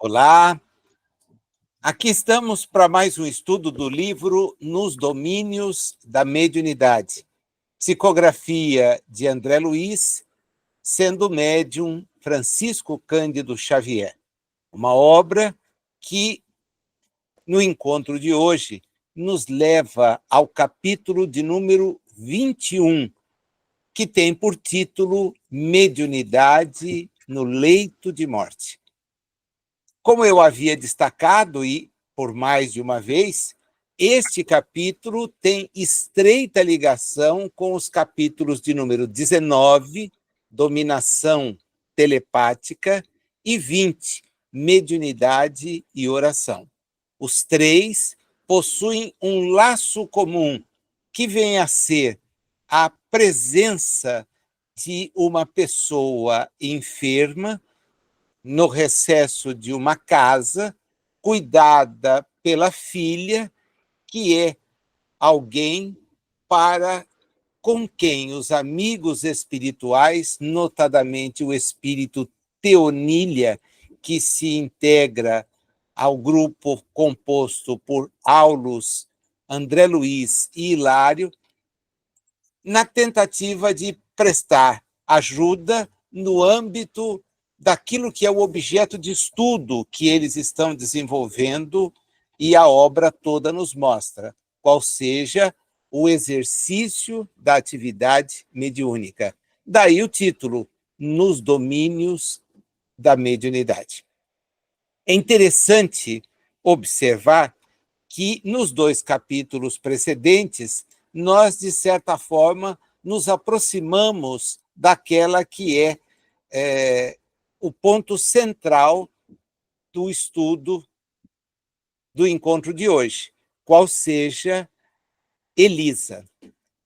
Olá, aqui estamos para mais um estudo do livro Nos Domínios da Mediunidade, psicografia de André Luiz, sendo médium Francisco Cândido Xavier. Uma obra que, no encontro de hoje, nos leva ao capítulo de número 21, que tem por título Mediunidade no Leito de Morte. Como eu havia destacado, e por mais de uma vez, este capítulo tem estreita ligação com os capítulos de número 19, Dominação Telepática, e 20, Mediunidade e Oração. Os três possuem um laço comum, que vem a ser a presença de uma pessoa enferma no recesso de uma casa, cuidada pela filha, que é alguém para com quem os amigos espirituais, notadamente o espírito Teonília, que se integra ao grupo composto por Aulus, André Luiz e Hilário, na tentativa de prestar ajuda no âmbito daquilo que é o objeto de estudo que eles estão desenvolvendo, e a obra toda nos mostra, qual seja o exercício da atividade mediúnica. Daí o título, Nos Domínios da Mediunidade. É interessante observar que nos dois capítulos precedentes, nós, de certa forma, nos aproximamos daquela que é o ponto central do estudo do encontro de hoje, qual seja Elisa.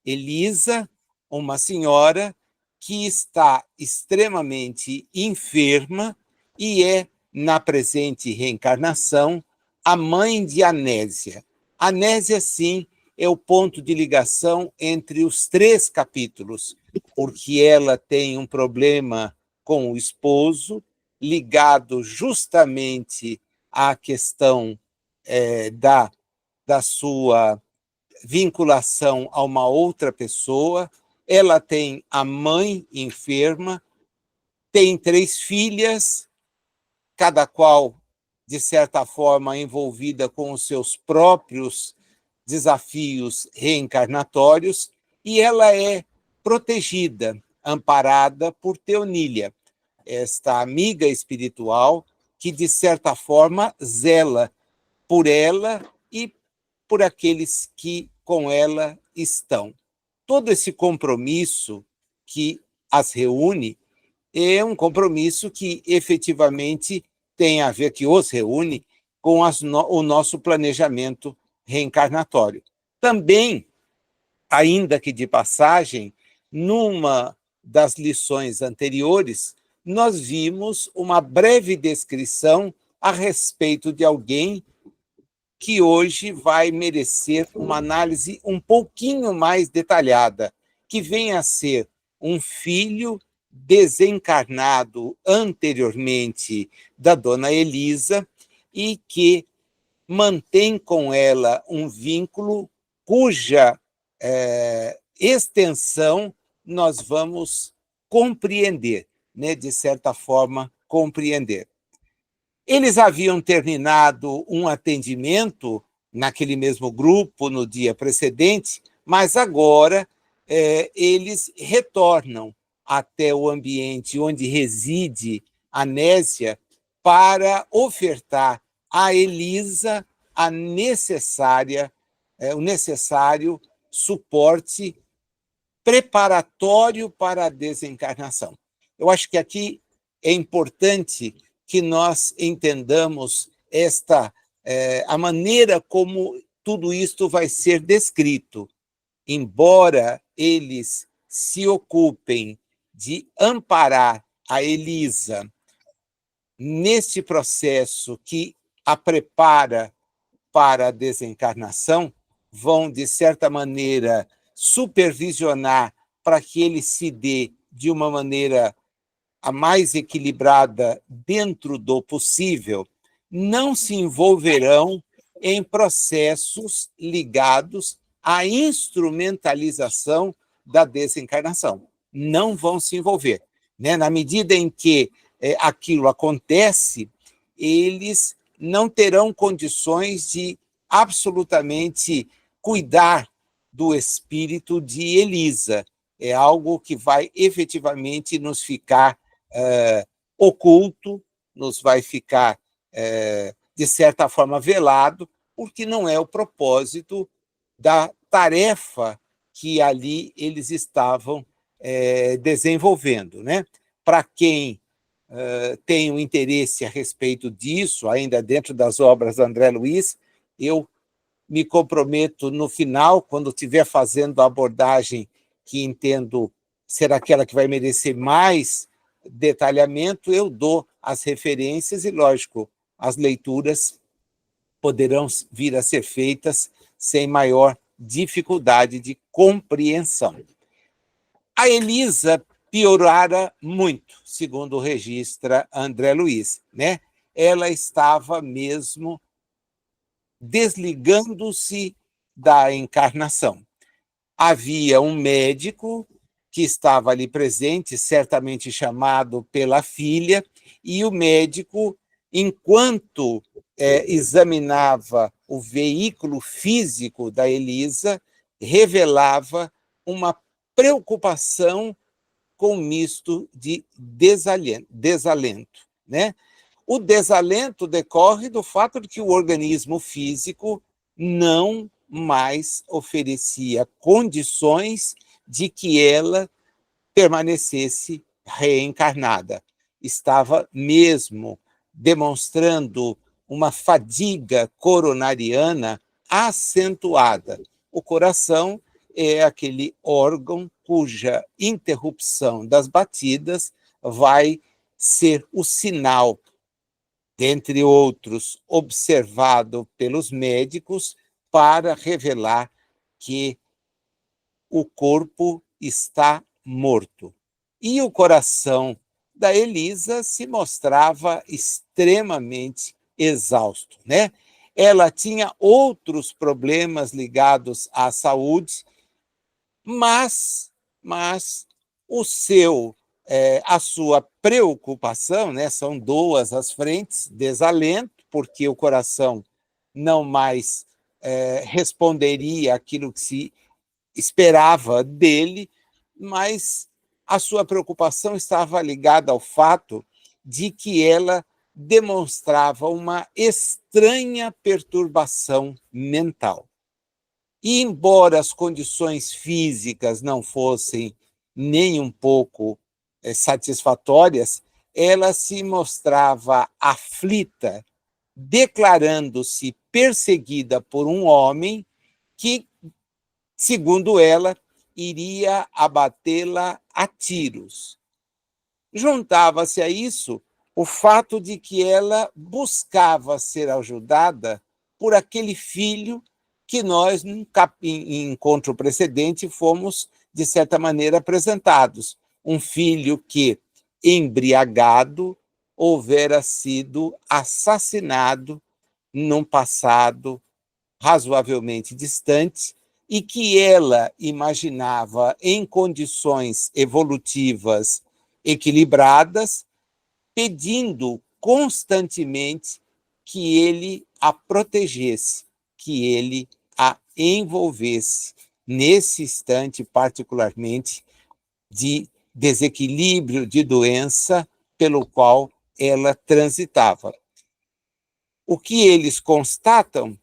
Elisa, uma senhora que está extremamente enferma e é, na presente reencarnação, a mãe de Anésia. Anésia, sim, é o ponto de ligação entre os três capítulos, porque ela tem um problema com o esposo, ligado justamente à questão da sua vinculação a uma outra pessoa. Ela tem a mãe enferma, tem 3 filhas, cada qual, de certa forma, envolvida com os seus próprios desafios reencarnatórios, e ela é protegida, amparada por Teonília, esta amiga espiritual que, de certa forma, zela por ela e por aqueles que com ela estão. Todo esse compromisso que as reúne é um compromisso que efetivamente tem a ver, que os reúne com o nosso planejamento reencarnatório. Também, ainda que de passagem, numa das lições anteriores, nós vimos uma breve descrição a respeito de alguém que hoje vai merecer uma análise um pouquinho mais detalhada, que vem a ser um filho desencarnado anteriormente da dona Elisa e que mantém com ela um vínculo cuja extensão nós vamos compreender, né? De certa forma, compreender. Eles haviam terminado um atendimento naquele mesmo grupo no dia precedente, mas agora eles retornam até o ambiente onde reside Anésia para ofertar a Elisa o necessário suporte preparatório para a desencarnação. Eu acho que aqui é importante que nós entendamos a maneira como tudo isto vai ser descrito. Embora eles se ocupem de amparar a Elisa neste processo que a prepara para a desencarnação, vão, de certa maneira, supervisionar para que ele se dê de uma maneira a mais equilibrada dentro do possível. não se envolverão em processos ligados à instrumentalização da desencarnação. Não vão se envolver. Né? Na medida em que aquilo acontece, eles não terão condições de absolutamente cuidar do espírito de Elisa. É algo que vai efetivamente nos ficar oculto, nos vai ficar, de certa forma, velado, porque não é o propósito da tarefa que ali eles estavam desenvolvendo. Né? Para quem tem um interesse a respeito disso, ainda dentro das obras do André Luiz, eu me comprometo no final, quando estiver fazendo a abordagem que entendo ser aquela que vai merecer mais detalhamento, eu dou as referências e, lógico, as leituras poderão vir a ser feitas sem maior dificuldade de compreensão. A Elisa piorara muito, segundo registra André Luiz. Né? Ela estava mesmo desligando-se da encarnação. Havia um médico que estava ali presente, certamente chamado pela filha, e o médico, enquanto examinava o veículo físico da Elisa, revelava uma preocupação com misto de desalento. Né? O desalento decorre do fato de que o organismo físico não mais oferecia condições de que ela permanecesse reencarnada. Estava mesmo demonstrando uma fadiga coronariana acentuada. O coração é aquele órgão cuja interrupção das batidas vai ser o sinal, dentre outros, observado pelos médicos para revelar que o corpo está morto. E o coração da Elisa se mostrava extremamente exausto. Né? Ela tinha outros problemas ligados à saúde, mas a sua preocupação, né, são duas as frentes: desalento, porque o coração não mais responderia aquilo que se esperava dele, mas a sua preocupação estava ligada ao fato de que ela demonstrava uma estranha perturbação mental. E, embora as condições físicas não fossem nem um pouco satisfatórias, ela se mostrava aflita, declarando-se perseguida por um homem que, segundo ela, iria abatê-la a tiros. Juntava-se a isso o fato de que ela buscava ser ajudada por aquele filho que nós, em encontro precedente, fomos, de certa maneira, apresentados. Um filho que, embriagado, houvera sido assassinado num passado razoavelmente distante e que ela imaginava em condições evolutivas equilibradas, pedindo constantemente que ele a protegesse, que ele a envolvesse, nesse instante particularmente de desequilíbrio, de doença pelo qual ela transitava. O que eles constatam,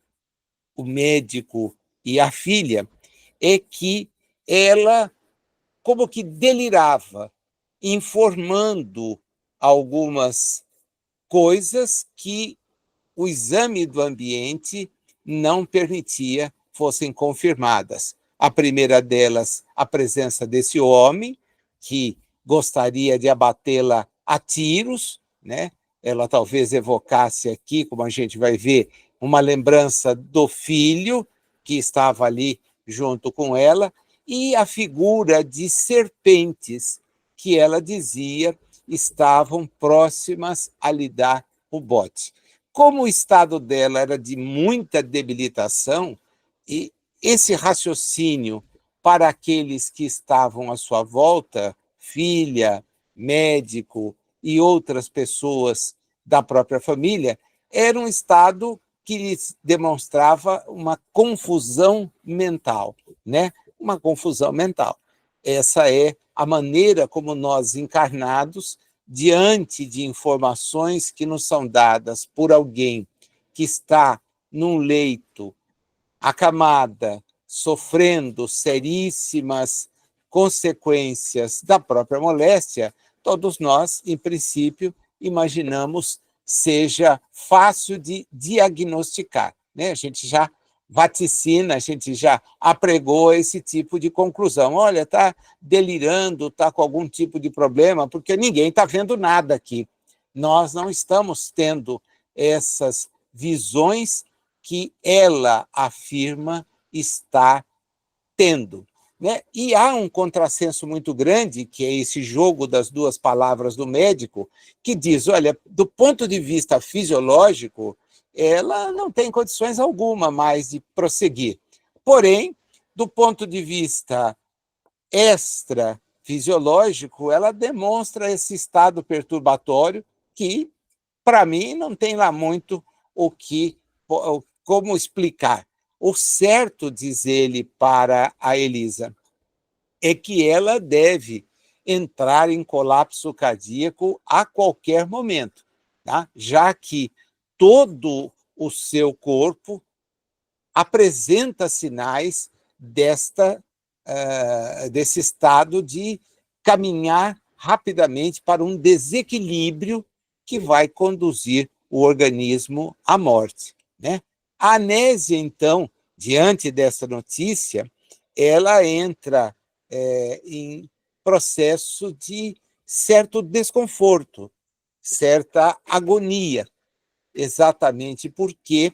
o médico e a filha, é que ela como que delirava, informando algumas coisas que o exame do ambiente não permitia fossem confirmadas. A primeira delas, a presença desse homem, que gostaria de abatê-la a tiros, né? Ela talvez evocasse aqui, como a gente vai ver, uma lembrança do filho que estava ali junto com ela, e a figura de serpentes que ela dizia estavam próximas a lhe dar o bote. como o estado dela era de muita debilitação, e esse raciocínio para aqueles que estavam à sua volta, filha, médico e outras pessoas da própria família, era um estado que lhes demonstrava uma confusão mental, né? Uma confusão mental. Essa é a maneira como nós, encarnados, diante de informações que nos são dadas por alguém que está num leito, acamada, sofrendo seríssimas consequências da própria moléstia, todos nós, em princípio, imaginamos seja fácil de diagnosticar, né? A gente já vaticina, a gente já apregou esse tipo de conclusão. Olha, está delirando, está com algum tipo de problema, porque ninguém está vendo nada aqui. Nós não estamos tendo essas visões que ela afirma estar tendo. Né? E há um contrassenso muito grande, que é esse jogo das duas palavras do médico, que diz, olha, do ponto de vista fisiológico, ela não tem condições alguma mais de prosseguir. Porém, do ponto de vista extrafisiológico, ela demonstra esse estado perturbatório que, para mim, não tem lá muito o que, como explicar. O certo, diz ele para a Elisa, é que ela deve entrar em colapso cardíaco a qualquer momento, tá? Já que todo o seu corpo apresenta sinais desse estado de caminhar rapidamente para um desequilíbrio que vai conduzir o organismo à morte, né? A Anésia, então, diante dessa notícia, ela entra em processo de certo desconforto, certa agonia, exatamente porque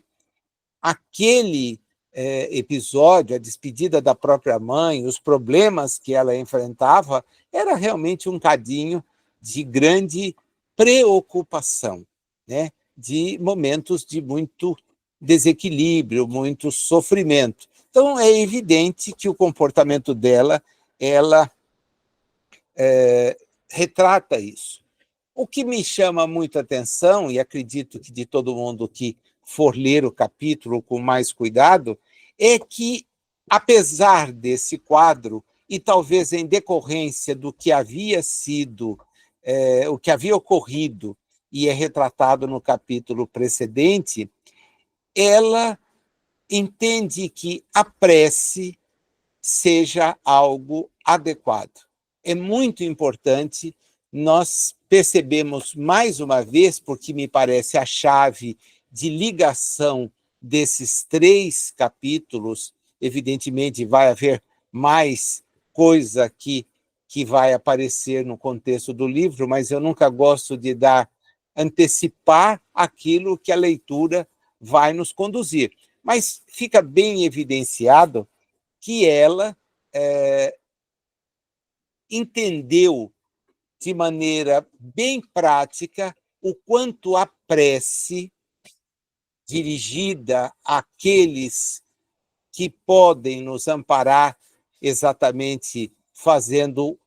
aquele episódio, a despedida da própria mãe, os problemas que ela enfrentava, era realmente um cadinho de grande preocupação, né? De momentos de muito desequilíbrio, muito sofrimento. Então, é evidente que o comportamento dela, ela retrata isso. O que me chama muita atenção, e acredito que de todo mundo que for ler o capítulo com mais cuidado, é que, apesar desse quadro, e talvez em decorrência do que havia sido, o que havia ocorrido, e é retratado no capítulo precedente, ela entende que a prece seja algo adequado. É muito importante, nós percebemos mais uma vez, porque me parece a chave de ligação desses 3 capítulos, evidentemente vai haver mais coisa que vai aparecer no contexto do livro, mas eu nunca gosto de antecipar aquilo que a leitura vai nos conduzir. Mas fica bem evidenciado que ela entendeu de maneira bem prática o quanto a prece dirigida àqueles que podem nos amparar, exatamente fazendo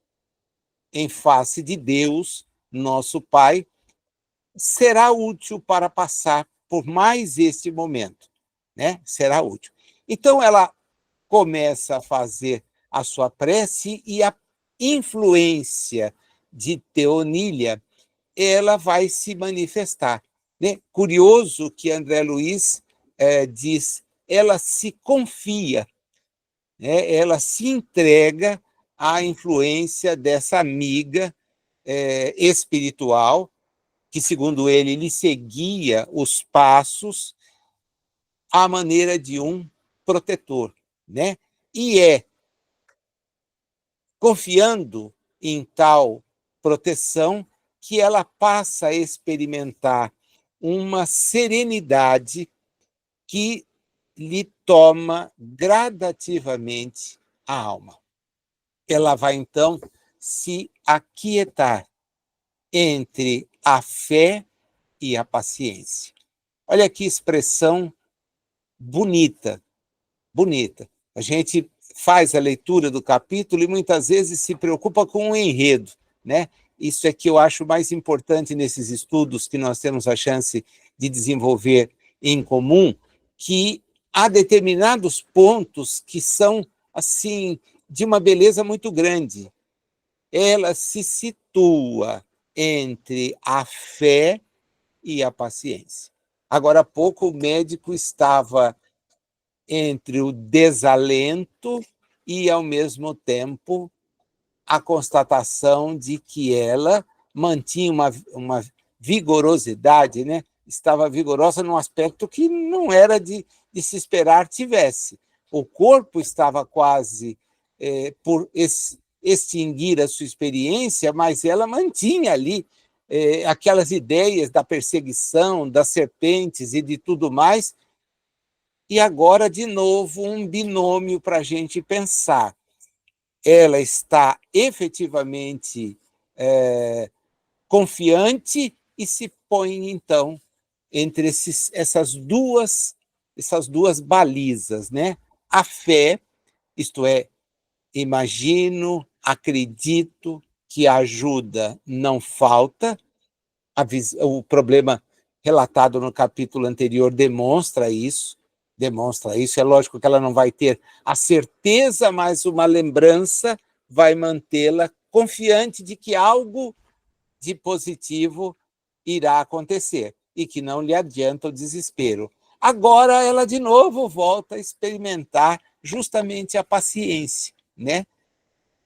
em face de Deus, nosso Pai, será útil para passar por mais este momento, né? Será útil. Então, ela começa a fazer a sua prece e a influência de Teonília, ela vai se manifestar. Né? Curioso que André Luiz diz, ela se confia, né? Ela se entrega à influência dessa amiga espiritual, que, segundo ele, lhe seguia os passos à maneira de um protetor. Né? E confiando em tal proteção que ela passa a experimentar uma serenidade que lhe toma gradativamente a alma. Ela vai, então, se aquietar entre a fé e a paciência. Olha que expressão bonita, bonita. A gente faz a leitura do capítulo e muitas vezes se preocupa com o enredo, né? Isso é que eu acho mais importante nesses estudos que nós temos a chance de desenvolver em comum, que há determinados pontos que são, assim, de uma beleza muito grande. Ela se situa entre a fé e a paciência. Agora há pouco o médico estava entre o desalento e, ao mesmo tempo, a constatação de que ela mantinha uma vigorosidade, né? Estava vigorosa num aspecto que não era de se esperar tivesse. O corpo estava quase por extinguir a sua experiência, mas ela mantinha ali aquelas ideias da perseguição, das serpentes e de tudo mais. E agora, de novo, um binômio para a gente pensar. Ela está efetivamente confiante e se põe, então, entre essas duas balizas, né? A fé, isto é, imagino, acredito que a ajuda não falta, o problema relatado no capítulo anterior demonstra isso. É lógico que ela não vai ter a certeza, mas uma lembrança vai mantê-la confiante de que algo de positivo irá acontecer e que não lhe adianta o desespero. Agora ela de novo volta a experimentar justamente a paciência, né?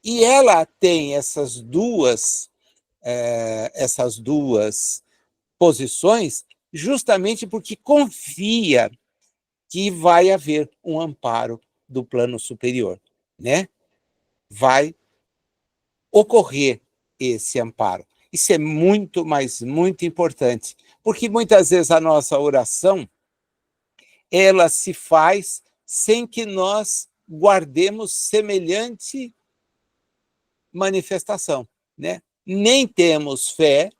E ela tem essas duas posições justamente porque confia que vai haver um amparo do plano superior, né? Vai ocorrer esse amparo. Isso é muito, mas muito importante, porque muitas vezes a nossa oração, ela se faz sem que nós guardemos semelhante manifestação, né? Nem temos fé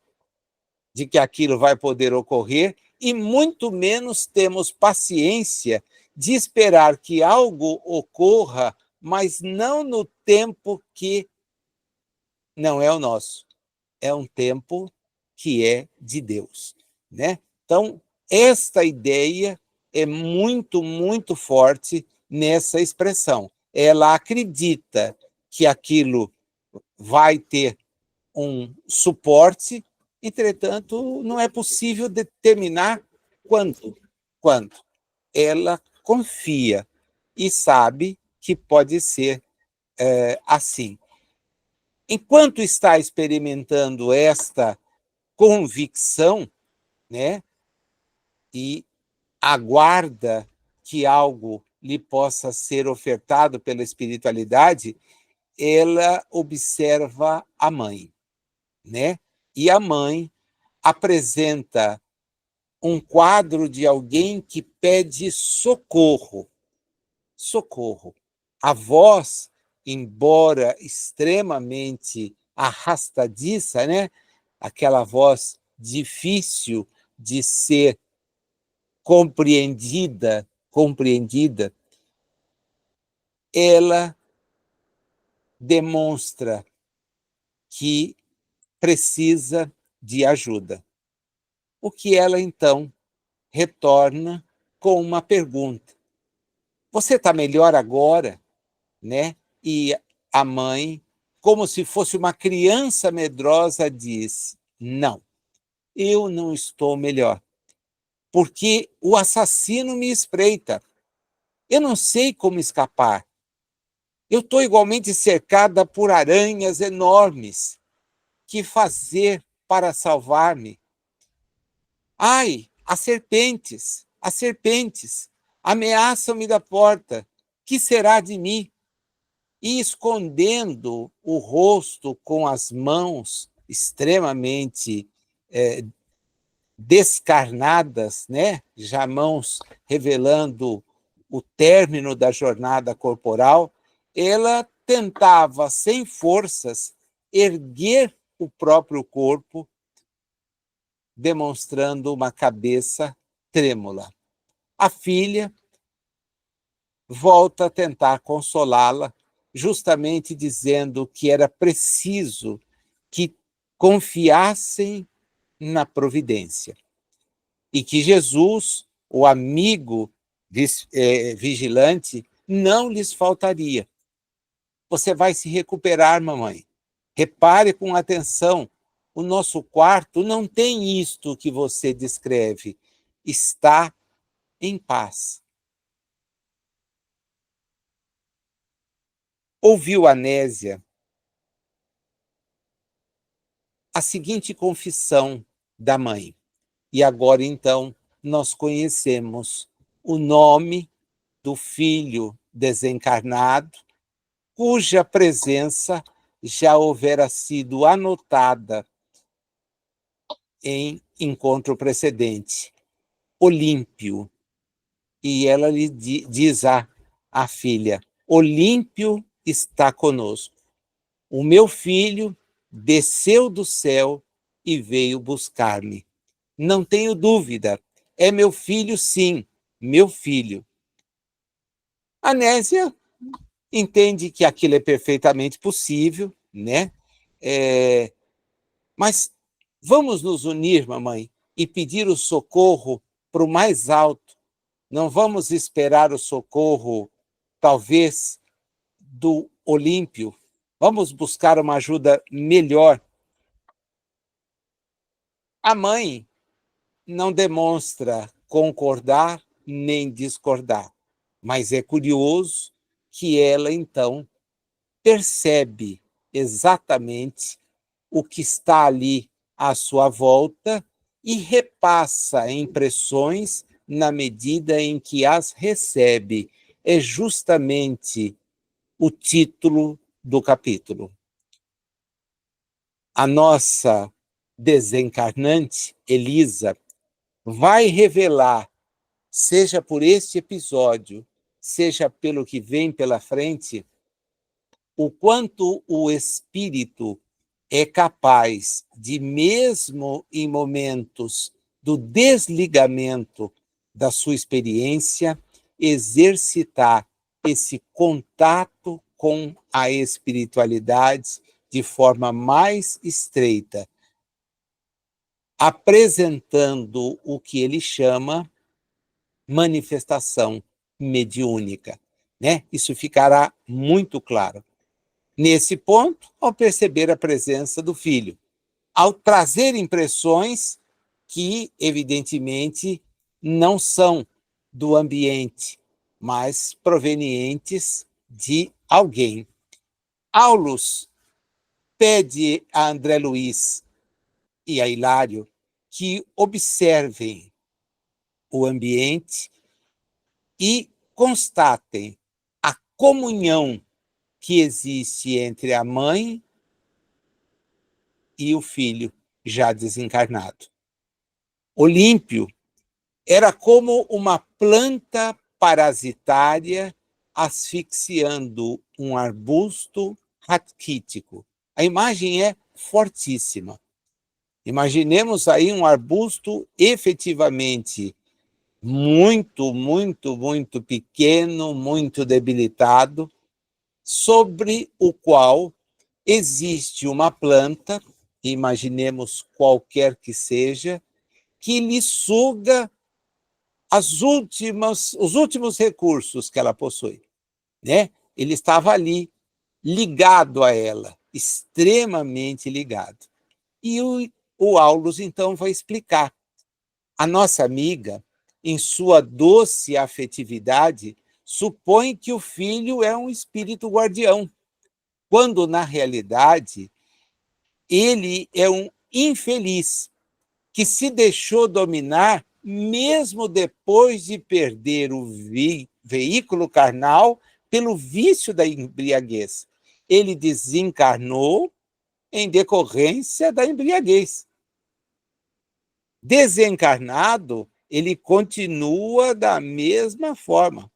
de que aquilo vai poder ocorrer e muito menos temos paciência de esperar que algo ocorra, mas não no tempo que não é o nosso. É um tempo que é de Deus, né? Então, esta ideia é muito, muito forte nessa expressão. Ela acredita que aquilo vai ter um suporte, entretanto, não é possível determinar quando. Quando. Ela confia e sabe que pode ser assim. Enquanto está experimentando esta convicção, né, e aguarda que algo lhe possa ser ofertado pela espiritualidade, ela observa a mãe, né? E a mãe apresenta um quadro de alguém que pede socorro. Socorro. A voz, embora extremamente arrastadiça, né? Aquela voz difícil de ser compreendida, ela demonstra que precisa de ajuda. O que ela, então, retorna com uma pergunta. Você está melhor agora? Né? E a mãe, como se fosse uma criança medrosa, diz: não, eu não estou melhor, porque o assassino me espreita. Eu não sei como escapar. Eu estou igualmente cercada por aranhas enormes. Que fazer para salvar-me? Ai, as serpentes ameaçam-me da porta. Que será de mim? E escondendo o rosto com as mãos extremamente descarnadas, né? Já mãos revelando o término da jornada corporal, ela tentava, sem forças, erguer o próprio corpo, demonstrando uma cabeça trêmula. A filha volta a tentar consolá-la, justamente dizendo que era preciso que confiassem na providência e que Jesus, o amigo vigilante, não lhes faltaria. Você vai se recuperar, mamãe. Repare com atenção, o nosso quarto não tem isto que você descreve. Está em paz. Ouviu Anésia a seguinte confissão da mãe. E agora, então, nós conhecemos o nome do filho desencarnado, cuja presença já houvera sido anotada em encontro precedente, Olímpio. E ela lhe diz à filha: Olímpio está conosco. O meu filho desceu do céu e veio buscar-me. Não tenho dúvida, é meu filho, sim, meu filho. Anésia entende que aquilo é perfeitamente possível, né? Mas vamos nos unir, mamãe, e pedir o socorro para o mais alto. Não vamos esperar o socorro, talvez, do Olímpio. Vamos buscar uma ajuda melhor. A mãe não demonstra concordar nem discordar, mas é curioso que ela, então, percebe exatamente o que está ali à sua volta e repassa impressões na medida em que as recebe. É justamente o título do capítulo. A nossa desencarnante, Elisa, vai revelar, seja por este episódio, seja pelo que vem pela frente, o quanto o espírito é capaz de, mesmo em momentos do desligamento da sua experiência, exercitar esse contato com a espiritualidade de forma mais estreita, apresentando o que ele chama manifestação mediúnica, né? Isso ficará muito claro. Nesse ponto, ao perceber a presença do filho, ao trazer impressões que, evidentemente, não são do ambiente, mas provenientes de alguém. Aulus pede a André Luiz e a Hilário que observem o ambiente e constatem a comunhão que existe entre a mãe e o filho já desencarnado. Olímpio era como uma planta parasitária asfixiando um arbusto raquítico. A imagem é fortíssima. Imaginemos aí um arbusto efetivamente muito pequeno, muito debilitado, sobre o qual existe uma planta, imaginemos qualquer que seja, que lhe suga os últimos recursos que ela possui, né? Ele estava ali, ligado a ela, extremamente ligado. E o Aulus, então, vai explicar. A nossa amiga, em sua doce afetividade, supõe que o filho é um espírito guardião, quando, na realidade, ele é um infeliz que se deixou dominar mesmo depois de perder o veículo carnal pelo vício da embriaguez. Ele desencarnou em decorrência da embriaguez. Desencarnado, ele continua da mesma forma.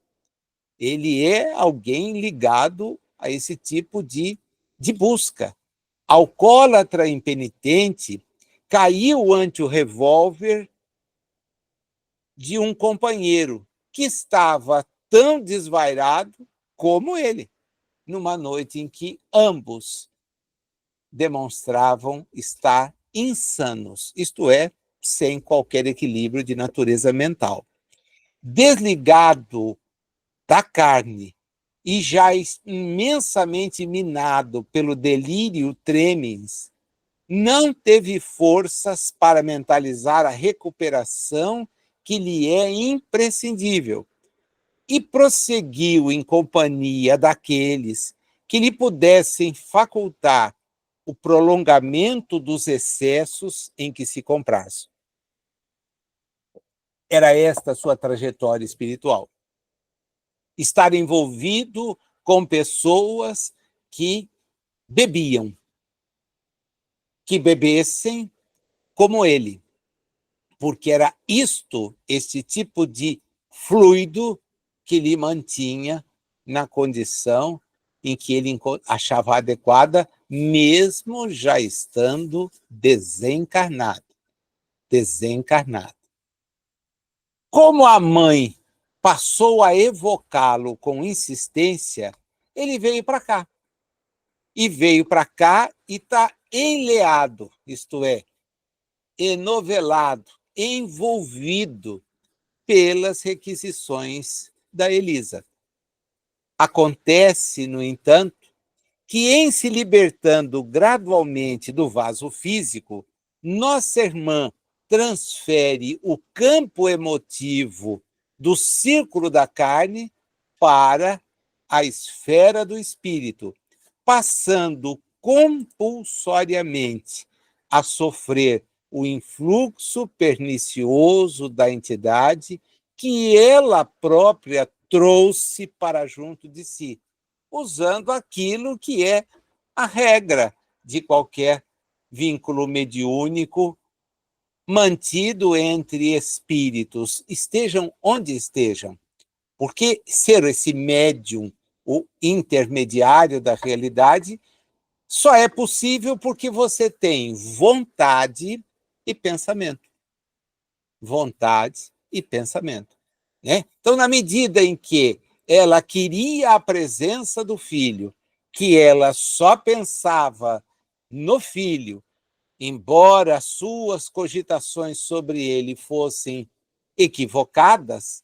Ele é alguém ligado a esse tipo de busca. Alcoólatra impenitente, caiu ante o revólver de um companheiro que estava tão desvairado como ele, numa noite em que ambos demonstravam estar insanos, isto é, sem qualquer equilíbrio de natureza mental. Desligado da carne e já imensamente minado pelo delírio tremens, não teve forças para mentalizar a recuperação que lhe é imprescindível e prosseguiu em companhia daqueles que lhe pudessem facultar o prolongamento dos excessos em que se comprasse. Era esta a sua trajetória espiritual. Estar envolvido com pessoas que bebiam, que bebessem como ele, porque era este tipo de fluido que lhe mantinha na condição em que ele achava adequada, mesmo já estando desencarnado. Desencarnado. Como a mãe passou a evocá-lo com insistência, ele veio para cá. E veio para cá e está enleado, isto é, enovelado, envolvido pelas requisições da Elisa. Acontece, no entanto, que em se libertando gradualmente do vaso físico, nossa irmã transfere o campo emotivo do círculo da carne para a esfera do espírito, passando compulsoriamente a sofrer o influxo pernicioso da entidade que ela própria trouxe para junto de si, usando aquilo que é a regra de qualquer vínculo mediúnico mantido entre espíritos, estejam onde estejam. Porque ser esse médium, o intermediário da realidade, só é possível porque você tem vontade e pensamento. Vontade e pensamento. Né? Então, na medida em que ela queria a presença do filho, que ela só pensava no filho, embora suas cogitações sobre ele fossem equivocadas,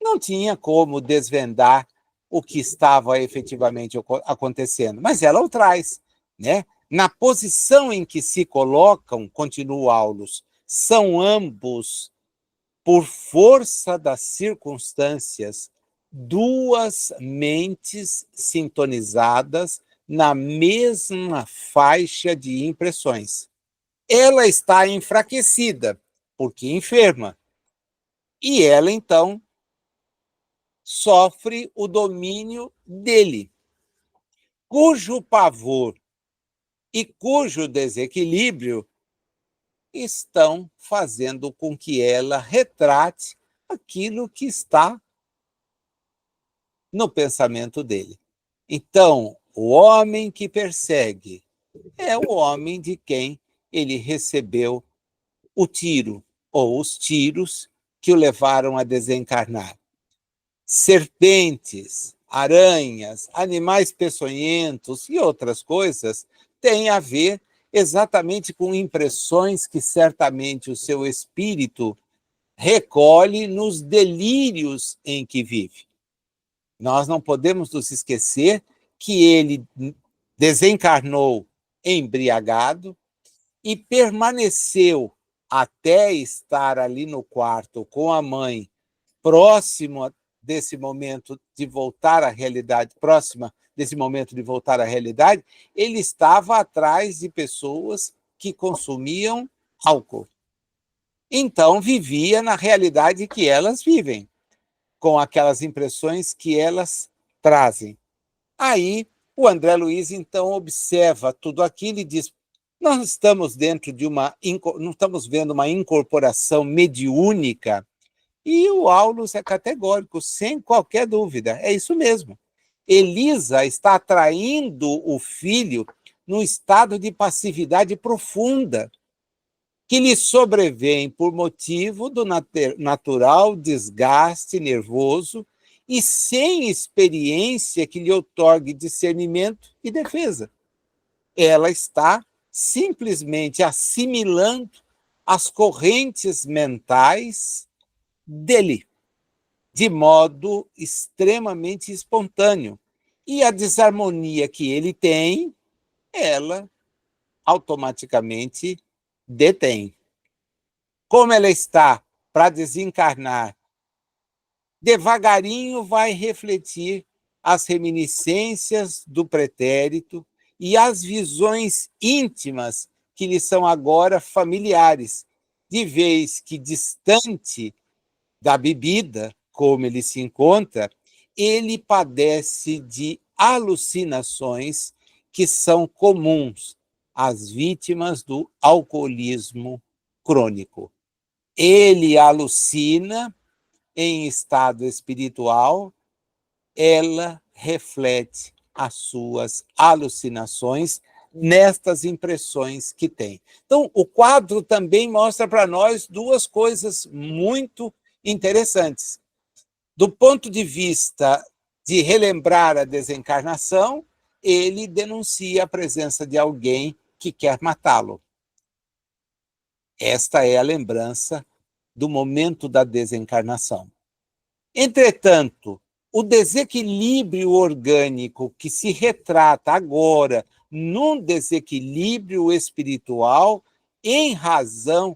não tinha como desvendar o que estava efetivamente acontecendo. Mas ela o traz, né? Na posição em que se colocam, continua Aulus, são ambos, por força das circunstâncias, duas mentes sintonizadas na mesma faixa de impressões. Ela está enfraquecida, porque enferma. E ela, então, sofre o domínio dele, cujo pavor e cujo desequilíbrio estão fazendo com que ela retrate aquilo que está no pensamento dele. Então, o homem que persegue é o homem de quem ele recebeu o tiro, ou os tiros que o levaram a desencarnar. Serpentes, aranhas, animais peçonhentos e outras coisas têm a ver exatamente com impressões que certamente o seu espírito recolhe nos delírios em que vive. Nós não podemos nos esquecer que ele desencarnou embriagado e permaneceu até estar ali no quarto com a mãe, próximo desse momento de voltar à realidade, próxima desse momento de voltar à realidade, ele estava atrás de pessoas que consumiam álcool. Então, vivia na realidade que elas vivem, com aquelas impressões que elas trazem. Aí, o André Luiz, então, observa tudo aquilo e diz: nós estamos não estamos vendo uma incorporação mediúnica. E o Aulus é categórico, sem qualquer dúvida, é isso mesmo. Elisa está atraindo o filho num estado de passividade profunda, que lhe sobrevêm por motivo do natural desgaste nervoso e sem experiência que lhe otorgue discernimento e defesa. Ela está simplesmente assimilando as correntes mentais dele, de modo extremamente espontâneo. E a desarmonia que ele tem, ela automaticamente detém. Como ela está para desencarnar, devagarinho vai refletir as reminiscências do pretérito e as visões íntimas que lhe são agora familiares, de vez que distante da bebida, como ele se encontra, ele padece de alucinações que são comuns às vítimas do alcoolismo crônico. Ele alucina em estado espiritual, ela reflete as suas alucinações nestas impressões que tem. Então, o quadro também mostra para nós duas coisas muito interessantes. Do ponto de vista de relembrar a desencarnação, ele denuncia a presença de alguém que quer matá-lo. Esta é a lembrança do momento da desencarnação. Entretanto, o desequilíbrio orgânico que se retrata agora num desequilíbrio espiritual em razão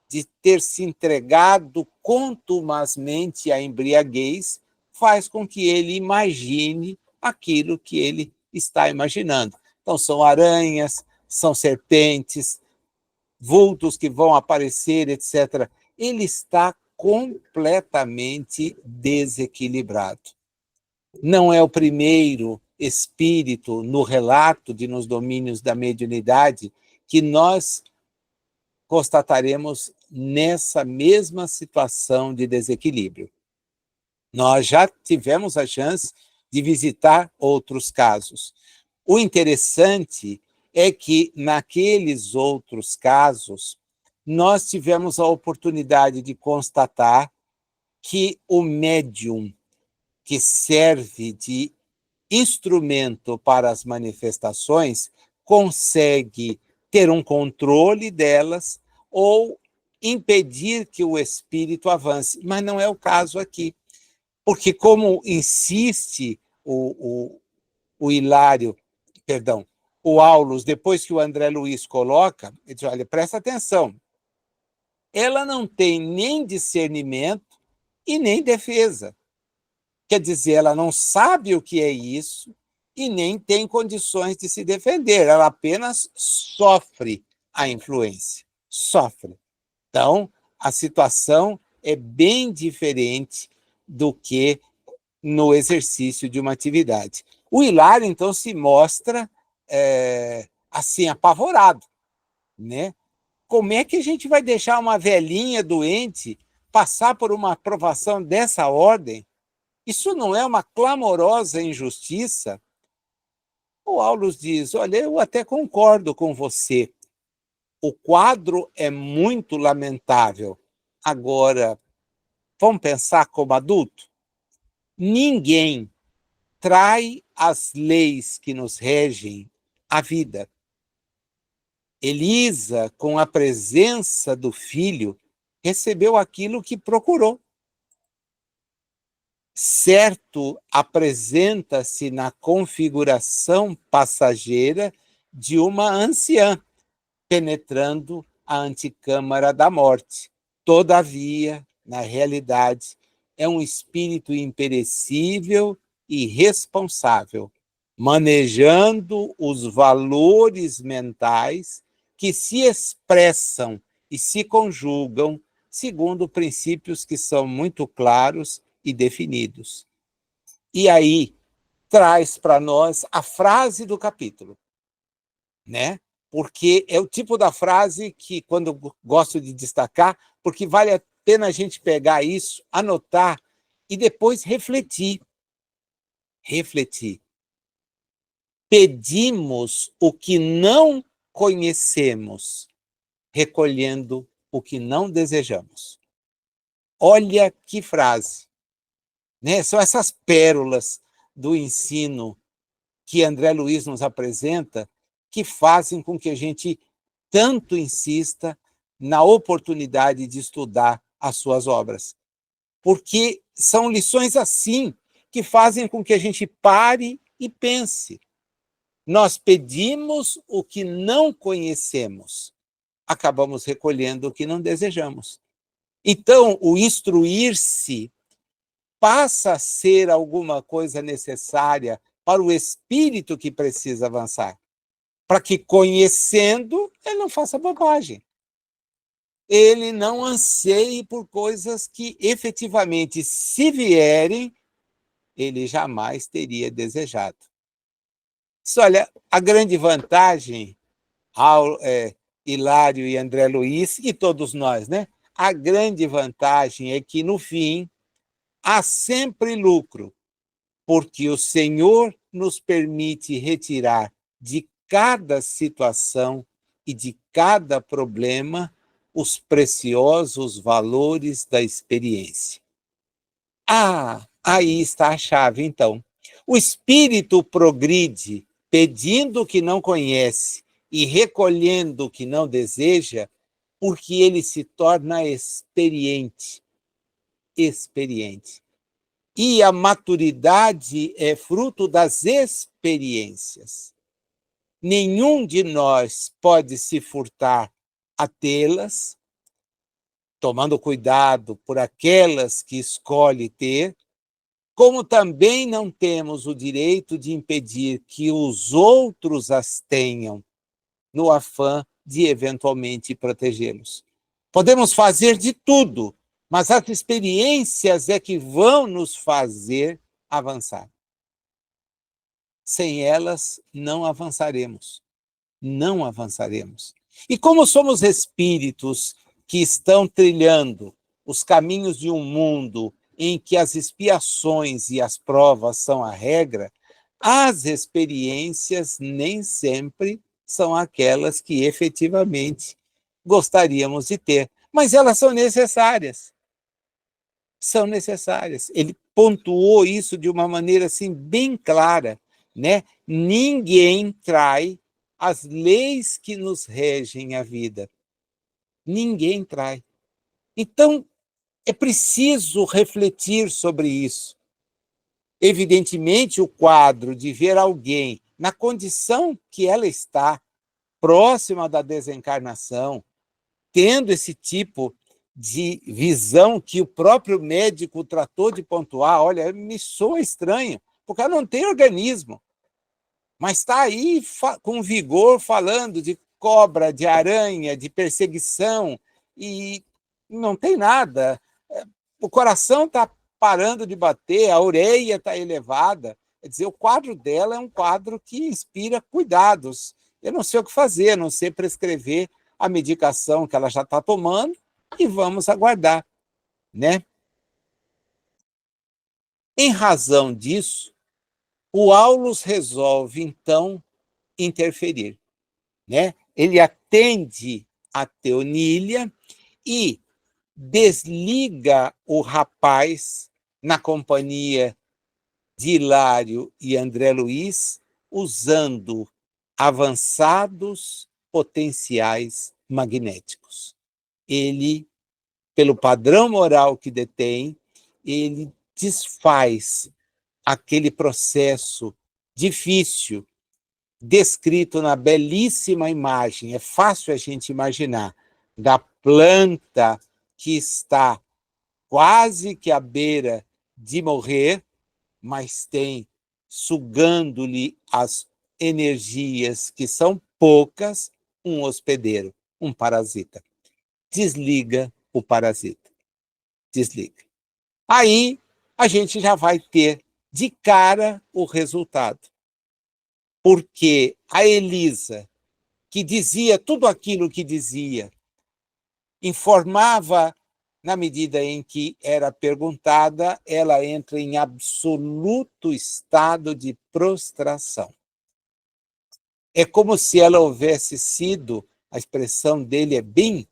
de ter se entregado contumazmente à embriaguez, faz com que ele imagine aquilo que ele está imaginando. Então, são aranhas, são serpentes, vultos que vão aparecer, etc. Ele está completamente desequilibrado. Não é o primeiro espírito no relato de Nos Domínios da Mediunidade que nós constataremos nessa mesma situação de desequilíbrio. Nós já tivemos a chance de visitar outros casos. O interessante é que, naqueles outros casos, nós tivemos a oportunidade de constatar que o médium que serve de instrumento para as manifestações consegue ter um controle delas ou impedir que o espírito avance. Mas não é o caso aqui. Porque, como insiste o Hilário, perdão, o Aulus, depois que o André Luiz coloca, ele diz, olha, presta atenção, ela não tem nem discernimento e nem defesa. Quer dizer, ela não sabe o que é isso e nem tem condições de se defender, ela apenas sofre a influência, sofre. Então, a situação é bem diferente do que no exercício de uma atividade. O Hilário, então, se mostra assim, apavorado, né? Como é que a gente vai deixar uma velhinha doente passar por uma aprovação dessa ordem? Isso não é uma clamorosa injustiça? O Aulus diz, olha, eu até concordo com você, o quadro é muito lamentável. Agora, vamos pensar como adulto? Ninguém trai as leis que nos regem a vida. Elisa, com a presença do filho, recebeu aquilo que procurou. Certo, apresenta-se na configuração passageira de uma anciã, penetrando a antecâmara da morte. Todavia, na realidade, é um espírito imperecível e responsável, manejando os valores mentais que se expressam e se conjugam segundo princípios que são muito claros e definidos. E aí traz para nós a frase do capítulo, né? Porque é o tipo da frase que, quando eu gosto de destacar, porque vale a pena a gente pegar isso, anotar e depois refletir. Refletir. Pedimos o que não conhecemos, recolhendo o que não desejamos. Olha que frase, né? São essas pérolas do ensino que André Luiz nos apresenta que fazem com que a gente tanto insista na oportunidade de estudar as suas obras. Porque são lições assim que fazem com que a gente pare e pense. Nós pedimos o que não conhecemos, acabamos recolhendo o que não desejamos. Então, o instruir-se passa a ser alguma coisa necessária para o espírito que precisa avançar, para que, conhecendo, ele não faça bobagem. Ele não anseie por coisas que, efetivamente, se vierem, ele jamais teria desejado. Olha, a grande vantagem, Hilário e André Luiz, e todos nós, né? A grande vantagem é que, no fim, há sempre lucro, porque o Senhor nos permite retirar de cada situação e de cada problema os preciosos valores da experiência. Aí está a chave, então. O espírito progride pedindo o que não conhece e recolhendo o que não deseja, porque ele se torna experiente. E a maturidade é fruto das experiências. Nenhum de nós pode se furtar a tê-las, tomando cuidado por aquelas que escolhe ter, como também não temos o direito de impedir que os outros as tenham, no afã de eventualmente protegê-los. Podemos fazer de tudo, mas as experiências é que vão nos fazer avançar. Sem elas, não avançaremos. Não avançaremos. E como somos espíritos que estão trilhando os caminhos de um mundo em que as expiações e as provas são a regra, as experiências nem sempre são aquelas que efetivamente gostaríamos de ter, mas elas são necessárias. São necessárias. Ele pontuou isso de uma maneira assim bem clara, né? Ninguém trai as leis que nos regem a vida. Ninguém trai. Então, é preciso refletir sobre isso. Evidentemente, o quadro de ver alguém na condição que ela está, próxima da desencarnação, tendo esse tipo de visão que o próprio médico tratou de pontuar, olha, me soa estranho, porque ela não tem organismo, mas está aí com vigor falando de cobra, de aranha, de perseguição, e não tem nada. O coração está parando de bater, a orelha está elevada. Quer dizer, o quadro dela é um quadro que inspira cuidados. Eu não sei o que fazer, não sei prescrever a medicação que ela já está tomando e vamos aguardar, né? Em razão disso, o Aulus resolve, então, interferir, né? Ele atende a Teonília e desliga o rapaz na companhia de Hilário e André Luiz, usando avançados potenciais magnéticos. Ele, pelo padrão moral que detém, ele desfaz aquele processo difícil, descrito na belíssima imagem, é fácil a gente imaginar, da planta que está quase que à beira de morrer, mas tem sugando-lhe as energias que são poucas, um hospedeiro, um parasita. Desliga o parasita. Desliga. Aí a gente já vai ter de cara o resultado. Porque a Elisa, que dizia tudo aquilo que dizia, informava na medida em que era perguntada, ela entra em absoluto estado de prostração. É como se ela houvesse sido a expressão dele é bem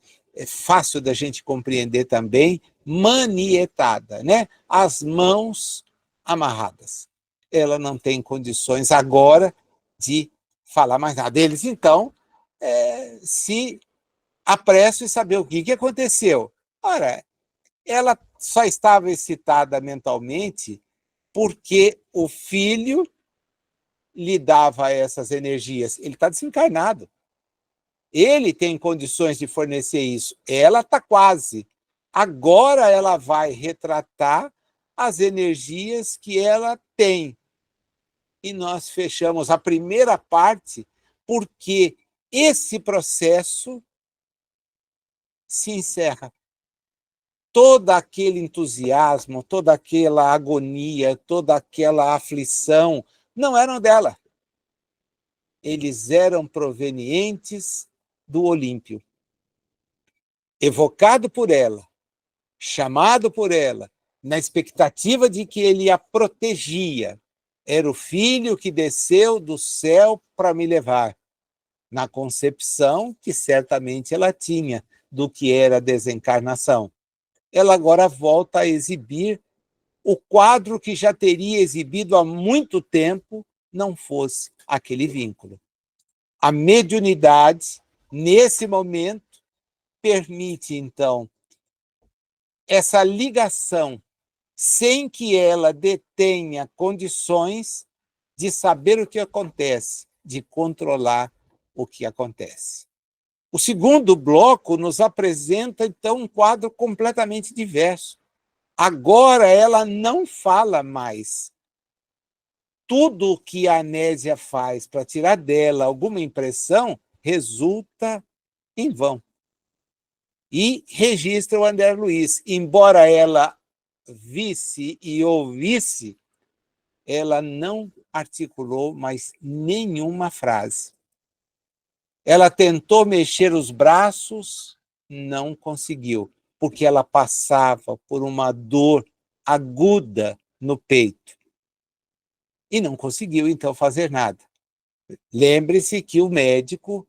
fácil da gente compreender também, manietada, né? As mãos amarradas. Ela não tem condições agora de falar mais nada. Eles, então, se apressam em saber o que aconteceu. Ora, ela só estava excitada mentalmente porque o filho lhe dava essas energias. Ele está desencarnado. Ele tem condições de fornecer isso. Ela está quase. Agora ela vai retratar as energias que ela tem. E nós fechamos a primeira parte porque esse processo se encerra. Todo aquele entusiasmo, toda aquela agonia, toda aquela aflição não eram dela. Eles eram provenientes do Olímpio. Evocado por ela, chamado por ela, na expectativa de que ele a protegia. Era o filho que desceu do céu para me levar, na concepção que certamente ela tinha do que era a desencarnação. Ela agora volta a exibir o quadro que já teria exibido há muito tempo, não fosse aquele vínculo. A mediunidade, nesse momento, permite, então, essa ligação sem que ela detenha condições de saber o que acontece, de controlar o que acontece. O segundo bloco nos apresenta, então, um quadro completamente diverso. Agora ela não fala mais. Tudo o que a Anésia faz para tirar dela alguma impressão resulta em vão. E registra o André Luiz. Embora ela visse e ouvisse, ela não articulou mais nenhuma frase. Ela tentou mexer os braços, não conseguiu, porque ela passava por uma dor aguda no peito. E não conseguiu, então, fazer nada. Lembre-se que o médico,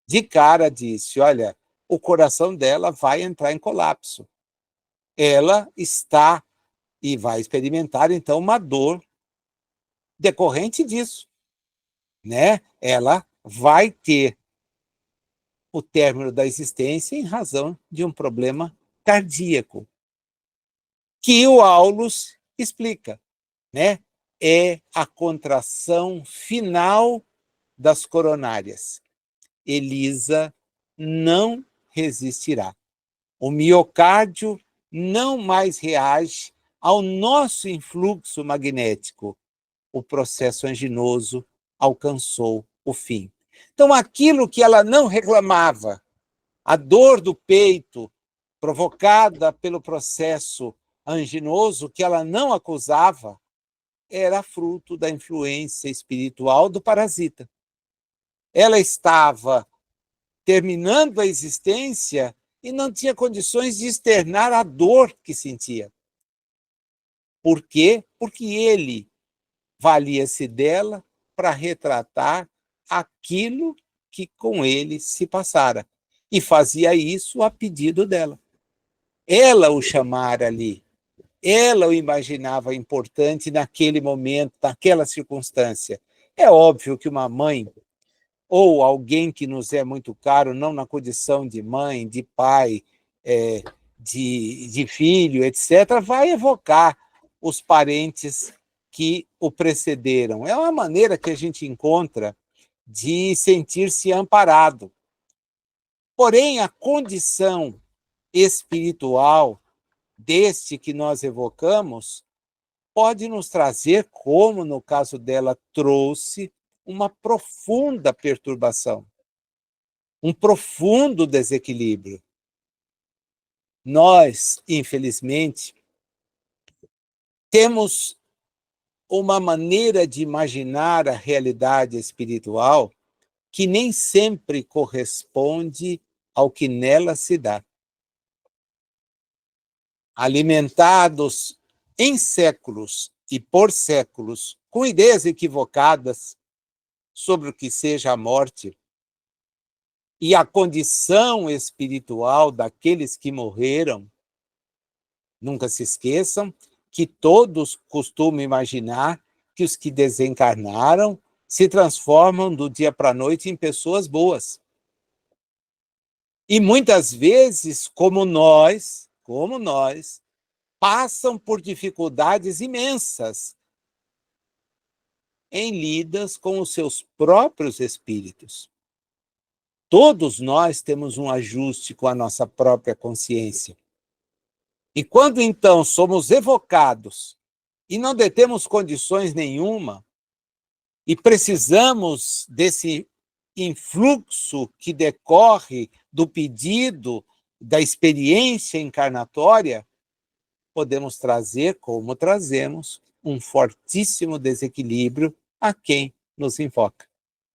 de cara, disse: olha, o coração dela vai entrar em colapso. Ela está e vai experimentar, então, uma dor decorrente disso, né? Ela vai ter o término da existência em razão de um problema cardíaco, que o Aulus explica, né? É a contração final das coronárias. Elisa não resistirá. O miocárdio não mais reage ao nosso influxo magnético. O processo anginoso alcançou o fim. Então, aquilo que ela não reclamava, a dor do peito provocada pelo processo anginoso que ela não acusava, era fruto da influência espiritual do parasita. Ela estava terminando a existência e não tinha condições de externar a dor que sentia. Por quê? Porque ele valia-se dela para retratar aquilo que com ele se passara. E fazia isso a pedido dela. Ela o chamara ali. Ela o imaginava importante naquele momento, naquela circunstância. É óbvio que uma mãe ou alguém que nos é muito caro, não na condição de mãe, de pai, de filho, etc., vai evocar os parentes que o precederam. É uma maneira que a gente encontra de sentir-se amparado. Porém, a condição espiritual deste que nós evocamos pode nos trazer, como no caso dela trouxe, uma profunda perturbação, um profundo desequilíbrio. Nós, infelizmente, temos uma maneira de imaginar a realidade espiritual que nem sempre corresponde ao que nela se dá. Alimentados em séculos e por séculos com ideias equivocadas sobre o que seja a morte, e a condição espiritual daqueles que morreram. Nunca se esqueçam que todos costumam imaginar que os que desencarnaram se transformam do dia para a noite em pessoas boas. E muitas vezes, como nós, passam por dificuldades imensas em lidas com os seus próprios espíritos. Todos nós temos um ajuste com a nossa própria consciência. E quando então somos evocados e não detemos condições nenhuma e precisamos desse influxo que decorre do pedido da experiência encarnatória, podemos trazer, como trazemos, um fortíssimo desequilíbrio a quem nos invoca.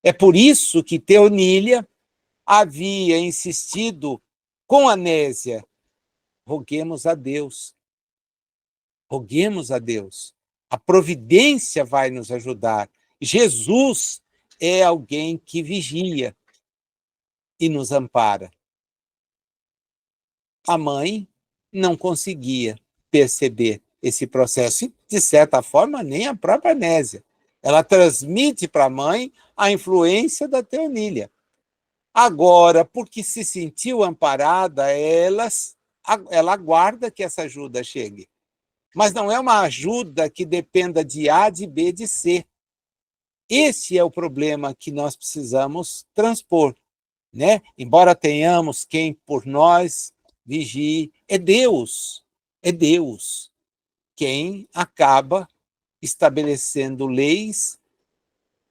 É por isso que Teonília havia insistido com Anésia: roguemos a Deus. Roguemos a Deus. A providência vai nos ajudar. Jesus é alguém que vigia e nos ampara. A mãe não conseguia perceber esse processo e, de certa forma, nem a própria Anésia. Ela transmite para a mãe a influência da Teonília. Agora, porque se sentiu amparada, ela aguarda que essa ajuda chegue. Mas não é uma ajuda que dependa de A, de B, de C. Esse é o problema que nós precisamos transpor, né? Embora tenhamos quem por nós vigie, é Deus quem acaba estabelecendo leis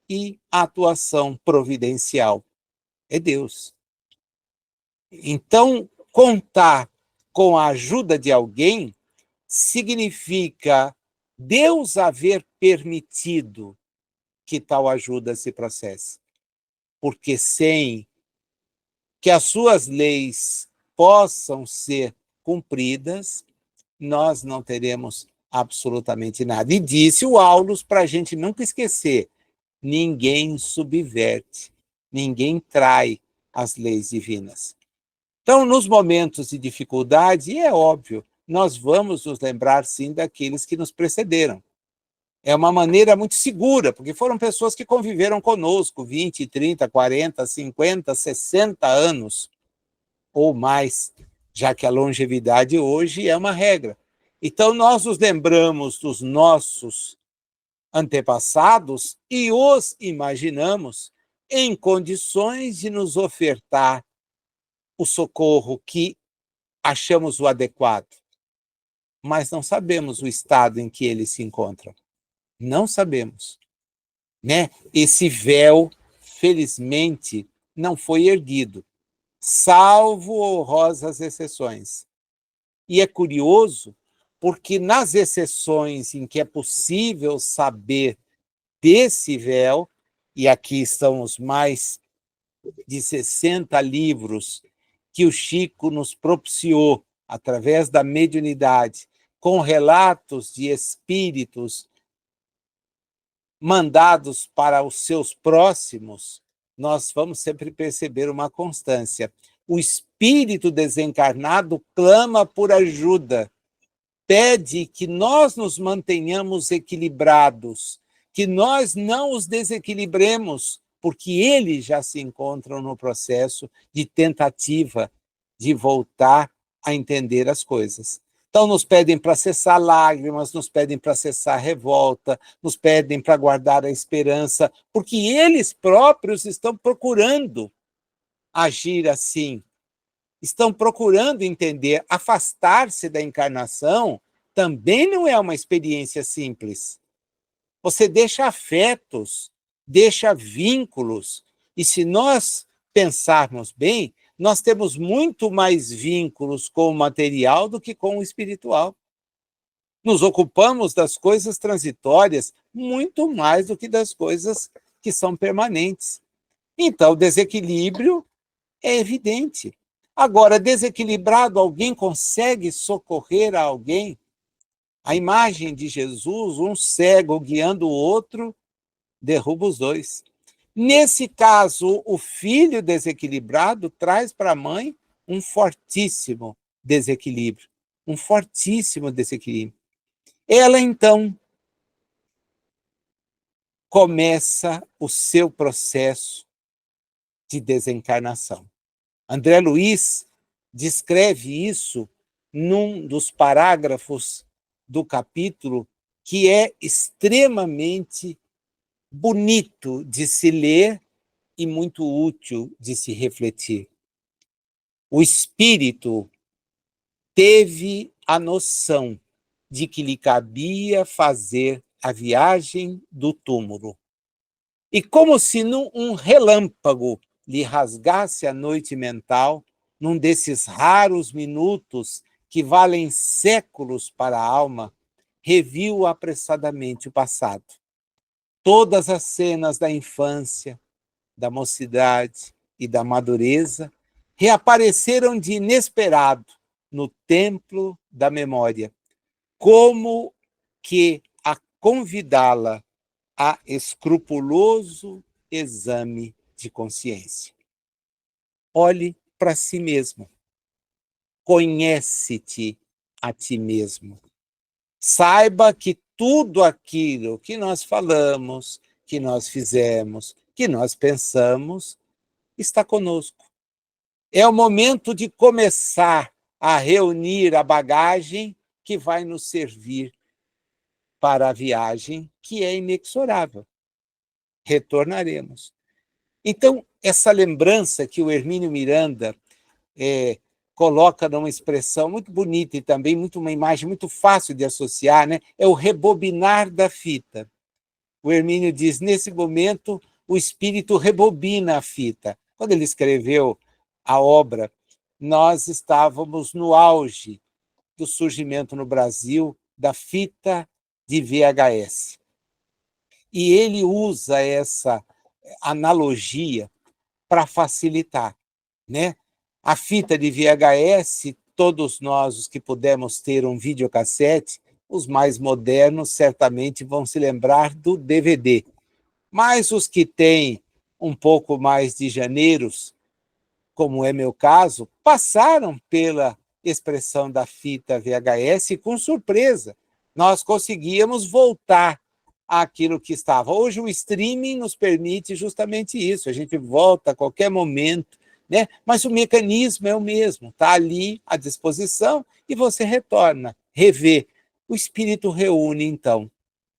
e atuação providencial. É Deus. Então, contar com a ajuda de alguém significa Deus haver permitido que tal ajuda se processe. Porque sem que as suas leis possam ser cumpridas, nós não teremos absolutamente nada. E disse o Aulus para a gente nunca esquecer: ninguém subverte, ninguém trai as leis divinas. Então, nos momentos de dificuldade, é óbvio, nós vamos nos lembrar, sim, daqueles que nos precederam. É uma maneira muito segura, porque foram pessoas que conviveram conosco 20, 30, 40, 50, 60 anos ou mais, já que a longevidade hoje é uma regra. Então, nós nos lembramos dos nossos antepassados e os imaginamos em condições de nos ofertar o socorro que achamos o adequado, mas não sabemos o estado em que eles se encontram. Não sabemos, né? Esse véu, felizmente, não foi erguido, salvo honrosas exceções. E é curioso, porque nas exceções em que é possível saber desse véu, e aqui estão os mais de 60 livros que o Chico nos propiciou através da mediunidade, com relatos de espíritos mandados para os seus próximos, nós vamos sempre perceber uma constância. O espírito desencarnado clama por ajuda, pede que nós nos mantenhamos equilibrados, que nós não os desequilibremos, porque eles já se encontram no processo de tentativa de voltar a entender as coisas. Então, nos pedem para cessar lágrimas, nos pedem para cessar revolta, nos pedem para guardar a esperança, porque eles próprios estão procurando agir assim, estão procurando entender. Afastar-se da encarnação também não é uma experiência simples. Você deixa afetos, deixa vínculos, e se nós pensarmos bem, nós temos muito mais vínculos com o material do que com o espiritual. Nos ocupamos das coisas transitórias muito mais do que das coisas que são permanentes. Então, o desequilíbrio é evidente. Agora, desequilibrado, alguém consegue socorrer a alguém? A imagem de Jesus, um cego guiando o outro, derruba os dois. Nesse caso, o filho desequilibrado traz para a mãe um fortíssimo desequilíbrio, um fortíssimo desequilíbrio. Ela, então, começa o seu processo de desencarnação. André Luiz descreve isso num dos parágrafos do capítulo que é extremamente bonito de se ler e muito útil de se refletir. O espírito teve a noção de que lhe cabia fazer a viagem do túmulo. E como se um relâmpago lhe rasgasse a noite mental, num desses raros minutos que valem séculos para a alma, reviu apressadamente o passado. Todas as cenas da infância, da mocidade e da madureza reapareceram de inesperado no templo da memória, como que a convidá-la a escrupuloso exame de consciência. Olhe para si mesmo. Conhece-te a ti mesmo. Saiba que tudo aquilo que nós falamos, que nós fizemos, que nós pensamos, está conosco. É o momento de começar a reunir a bagagem que vai nos servir para a viagem que é inexorável. Retornaremos. Então, essa lembrança que o Hermínio Miranda coloca numa expressão muito bonita e também uma imagem muito fácil de associar, né? É o rebobinar da fita. O Hermínio diz, nesse momento, o espírito rebobina a fita. Quando ele escreveu a obra, nós estávamos no auge do surgimento no Brasil da fita de VHS. E ele usa essa analogia para facilitar, né? A fita de VHS, todos nós, os que pudemos ter um videocassete, os mais modernos certamente vão se lembrar do DVD. Mas os que têm um pouco mais de janeiros, como é meu caso, passaram pela expressão da fita VHS e, com surpresa, nós conseguíamos voltar àquilo que estava. Hoje o streaming nos permite justamente isso, a gente volta a qualquer momento, né? Mas o mecanismo é o mesmo, está ali à disposição e você retorna, revê. O espírito reúne, então.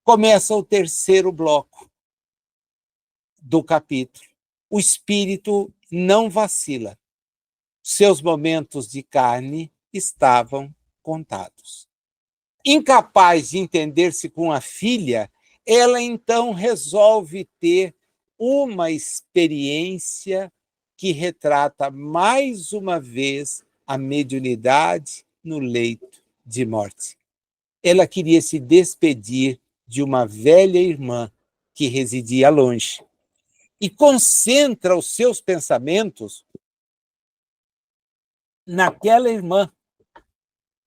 Começa o terceiro bloco do capítulo. O espírito não vacila. Seus momentos de carne estavam contados. Incapaz de entender-se com a filha, ela então resolve ter uma experiência que retrata mais uma vez a mediunidade no leito de morte. Ela queria se despedir de uma velha irmã que residia longe e concentra os seus pensamentos naquela irmã,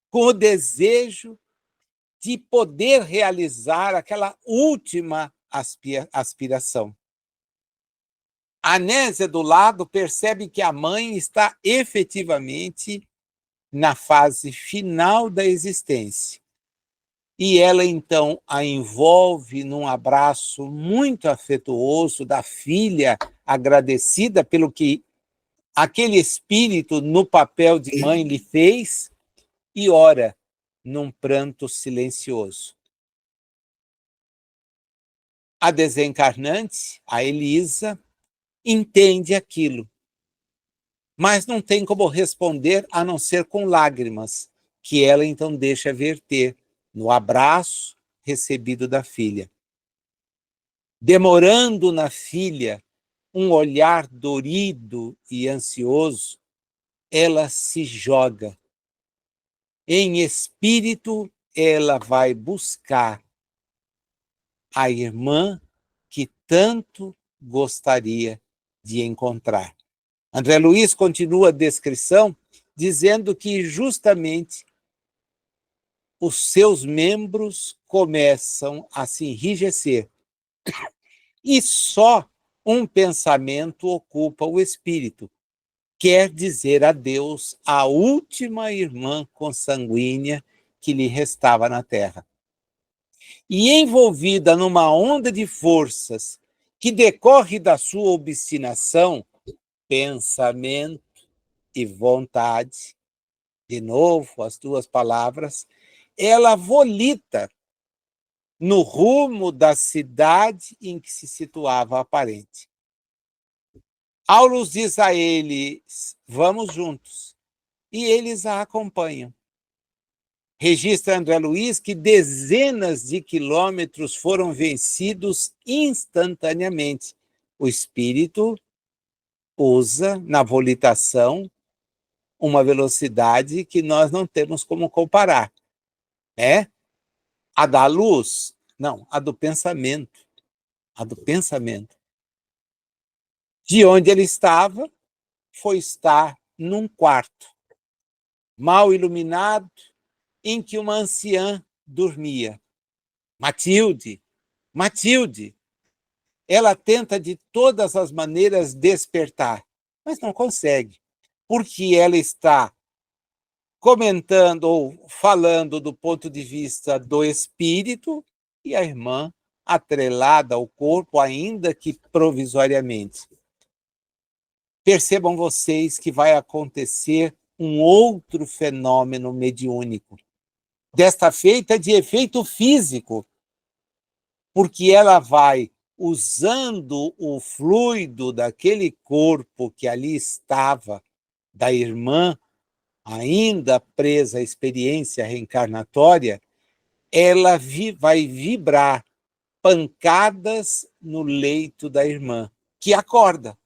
com o desejo de poder realizar aquela última aspiração. A Nésia, do lado, percebe que a mãe está efetivamente na fase final da existência. E ela, então, a envolve num abraço muito afetuoso da filha, agradecida pelo que aquele espírito no papel de mãe lhe fez, e ora num pranto silencioso. A desencarnante, a Elisa, entende aquilo, mas não tem como responder a não ser com lágrimas, que ela então deixa verter no abraço recebido da filha. Demorando na filha um olhar dorido e ansioso, ela se joga. Em espírito, ela vai buscar a irmã que tanto gostaria de encontrar. André Luiz continua a descrição dizendo que justamente os seus membros começam a se enrijecer e só um pensamento ocupa o espírito. Quer dizer adeus à última irmã consanguínea que lhe restava na Terra. E envolvida numa onda de forças que decorre da sua obstinação, pensamento e vontade, de novo as duas palavras, ela volita no rumo da cidade em que se situava a parente. Aulus diz a eles: vamos juntos. E eles a acompanham. Registra André Luiz que dezenas de quilômetros foram vencidos instantaneamente. O espírito usa, na volitação, uma velocidade que nós não temos como comparar. É? A da luz? Não, a do pensamento. A do pensamento. De onde ele estava, foi estar num quarto, mal iluminado, em que uma anciã dormia. Matilde, Matilde. Ela tenta de todas as maneiras despertar, mas não consegue, porque ela está comentando ou falando do ponto de vista do espírito e a irmã atrelada ao corpo, ainda que provisoriamente. Percebam vocês que vai acontecer um outro fenômeno mediúnico, desta feita de efeito físico, porque ela vai usando o fluido daquele corpo que ali estava, da irmã, ainda presa à experiência reencarnatória, ela vai vibrar pancadas no leito da irmã, que acorda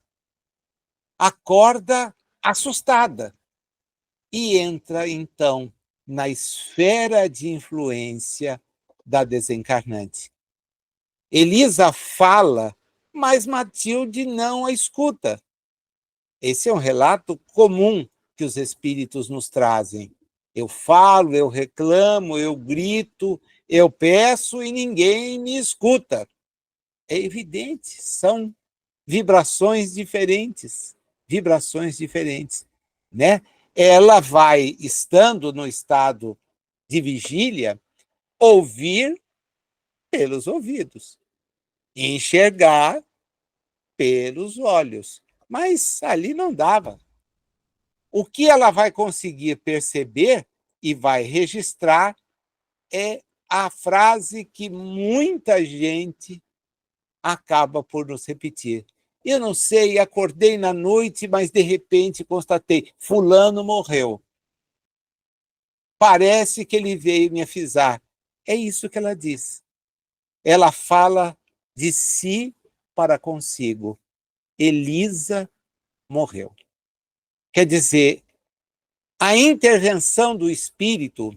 assustada, e entra, então, na esfera de influência da desencarnante. Elisa fala, mas Matilde não a escuta. Esse é um relato comum que os espíritos nos trazem. Eu falo, eu reclamo, eu grito, eu peço e ninguém me escuta. É evidente, são vibrações diferentes, né? Ela vai, estando no estado de vigília, ouvir pelos ouvidos, enxergar pelos olhos, mas ali não dava. O que ela vai conseguir perceber e vai registrar é a frase que muita gente acaba por nos repetir. Eu não sei, acordei na noite, mas de repente constatei, fulano morreu. Parece que ele veio me avisar. É isso que ela diz. Ela fala de si para consigo. Elisa morreu. Quer dizer, a intervenção do espírito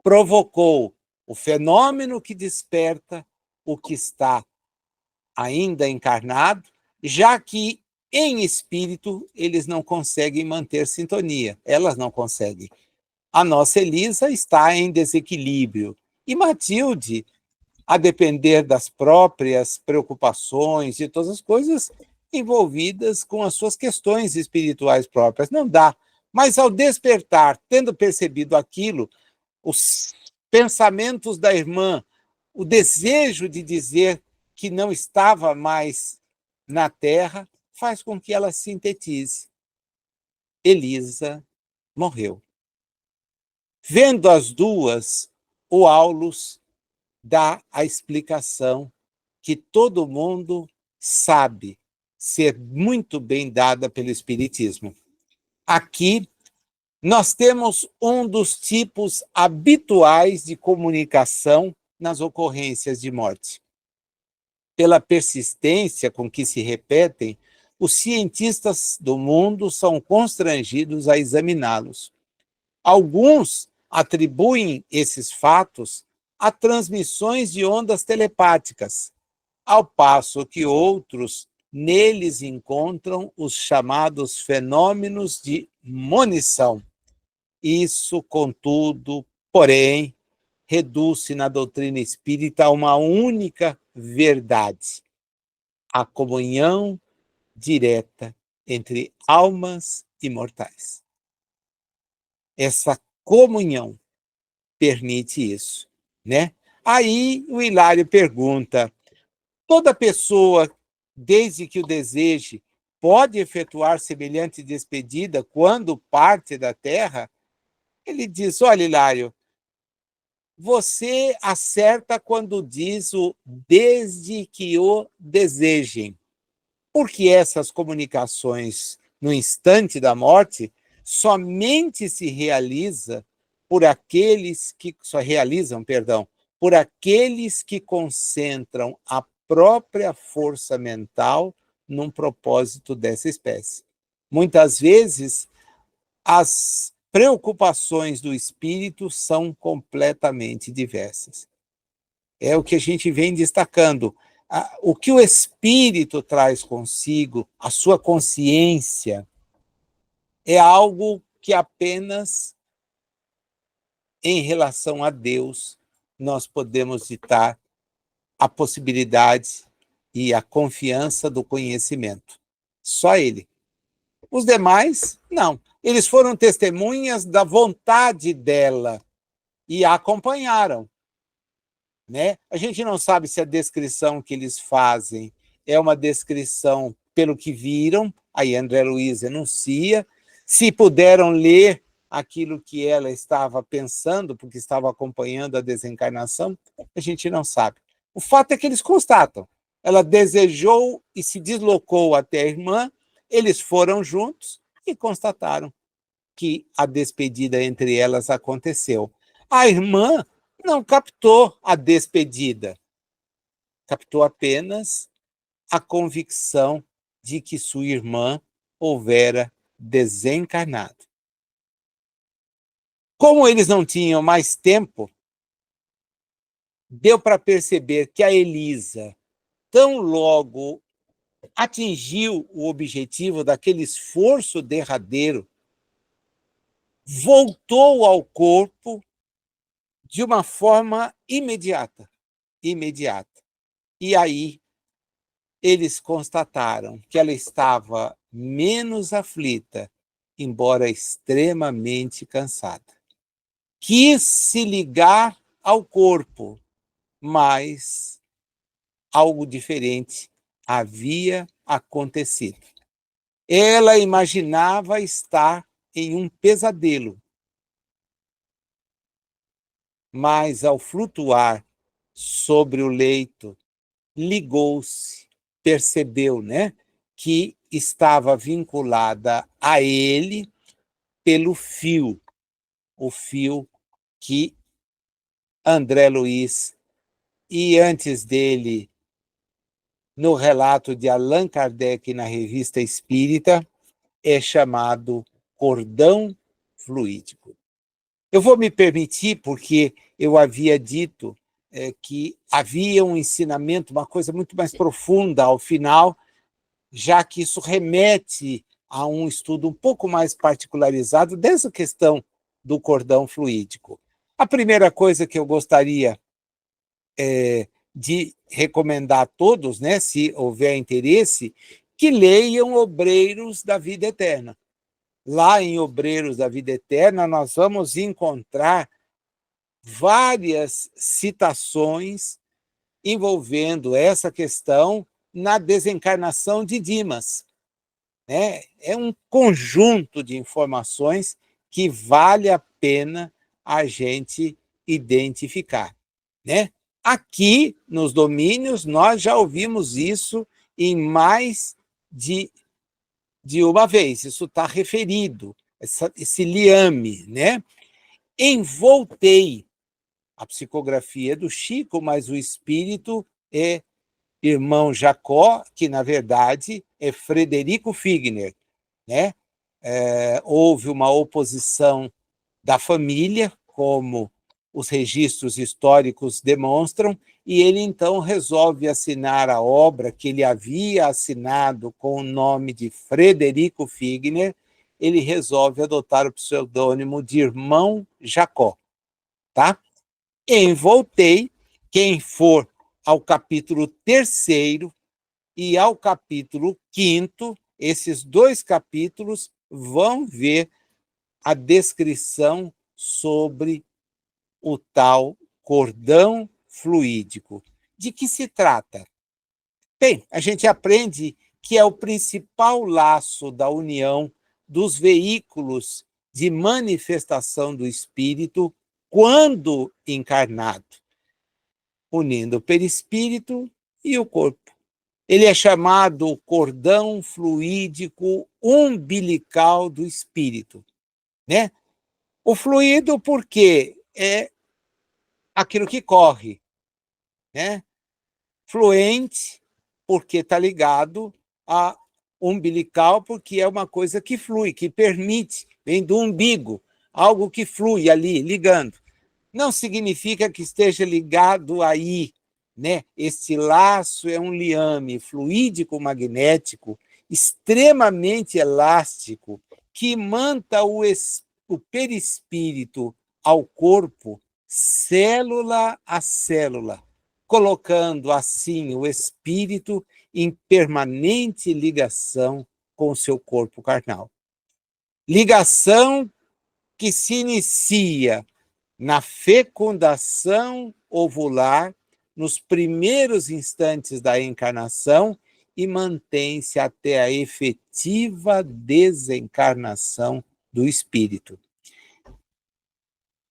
provocou o fenômeno que desperta o que está ainda encarnado, já que em espírito eles não conseguem manter sintonia, elas não conseguem. A nossa Elisa está em desequilíbrio. E Matilde, a depender das próprias preocupações e todas as coisas envolvidas com as suas questões espirituais próprias, não dá. Mas ao despertar, tendo percebido aquilo, os pensamentos da irmã, o desejo de dizer que não estava mais na Terra, faz com que ela sintetize. Elisa morreu. Vendo as duas, o Aulus dá a explicação que todo mundo sabe ser muito bem dada pelo Espiritismo. Aqui nós temos um dos tipos habituais de comunicação nas ocorrências de morte. Pela persistência com que se repetem, os cientistas do mundo são constrangidos a examiná-los. Alguns atribuem esses fatos a transmissões de ondas telepáticas, ao passo que outros neles encontram os chamados fenômenos de monição. Isso, contudo, porém, reduz-se na doutrina espírita a uma única verdade. a comunhão direta entre almas imortais. Essa comunhão permite isso, né? Aí o Hilário pergunta: toda pessoa, desde que o deseje, pode efetuar semelhante despedida quando parte da Terra? Ele diz: olha, Hilário, você acerta quando diz o desde que o desejem, porque essas comunicações no instante da morte somente se realiza por aqueles que só realizam, perdão, por aqueles que concentram a própria força mental num propósito dessa espécie. Muitas vezes as preocupações do espírito são completamente diversas. É o que a gente vem destacando. O que o espírito traz consigo, a sua consciência, é algo que apenas em relação a Deus nós podemos citar a possibilidade e a confiança do conhecimento. Só ele. Os demais, não. Eles foram testemunhas da vontade dela e a acompanharam, né? A gente não sabe se a descrição que eles fazem é uma descrição pelo que viram, aí André Luiz enuncia, se puderam ler aquilo que ela estava pensando, porque estava acompanhando a desencarnação, a gente não sabe. O fato é que eles constatam. Ela desejou e se deslocou até a irmã, eles foram juntos e constataram que a despedida entre elas aconteceu. A irmã não captou a despedida, captou apenas a convicção de que sua irmã houvera desencarnado. Como eles não tinham mais tempo, deu para perceber que a Elisa, tão logo atingiu o objetivo daquele esforço derradeiro, voltou ao corpo de uma forma imediata. E aí eles constataram que ela estava menos aflita, embora extremamente cansada. Quis se ligar ao corpo, mas algo diferente havia acontecido. Ela imaginava estar em um pesadelo, mas ao flutuar sobre o leito, ligou-se, percebeu, né, que estava vinculada a ele pelo fio, o fio que André Luiz, e antes dele, no relato de Allan Kardec na Revista Espírita, é chamado cordão fluídico. Eu vou me permitir, porque eu havia dito que havia um ensinamento, uma coisa muito mais profunda ao final, já que isso remete a um estudo um pouco mais particularizado dessa questão do cordão fluídico. A primeira coisa que eu gostaria de recomendar a todos, né, se houver interesse, que leiam Obreiros da Vida Eterna. Lá em Obreiros da Vida Eterna, nós vamos encontrar várias citações envolvendo essa questão na desencarnação de Dimas. Né? É um conjunto de informações que vale a pena a gente identificar. Né? Aqui, nos domínios, nós já ouvimos isso em mais de uma vez. Isso está referido, esse liame. Né? Em Voltei, a psicografia é do Chico, mas o espírito é irmão Jacó, que, na verdade, é Frederico Figner. Né? Houve uma oposição da família, como os registros históricos demonstram, e ele, então, resolve assinar a obra que ele havia assinado com o nome de Frederico Figner, ele resolve adotar o pseudônimo de Irmão Jacó. Tá? Em Voltei, quem for ao capítulo 3º, e ao capítulo 5º, esses 2 capítulos vão ver a descrição sobre o tal cordão fluídico. De que se trata? Bem, a gente aprende que é o principal laço da união dos veículos de manifestação do espírito quando encarnado, unindo o perispírito e o corpo. Ele é chamado cordão fluídico umbilical do espírito, né? O fluido porque é aquilo que corre, né? Fluente porque está ligado a umbilical, porque é uma coisa que flui, que permite, vem do umbigo, algo que flui ali, ligando. Não significa que esteja ligado aí, né? Este laço é um liame fluídico magnético extremamente elástico que manta o perispírito ao corpo, célula a célula, colocando assim o espírito em permanente ligação com o seu corpo carnal. Ligação que se inicia na fecundação ovular, nos primeiros instantes da encarnação, e mantém-se até a efetiva desencarnação do espírito.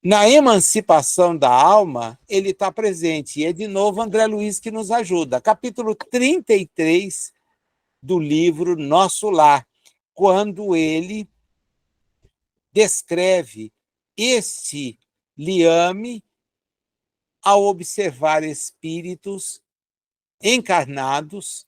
Na emancipação da alma, ele está presente, e é de novo André Luiz que nos ajuda. Capítulo 33 do livro Nosso Lar, quando ele descreve este liame ao observar espíritos encarnados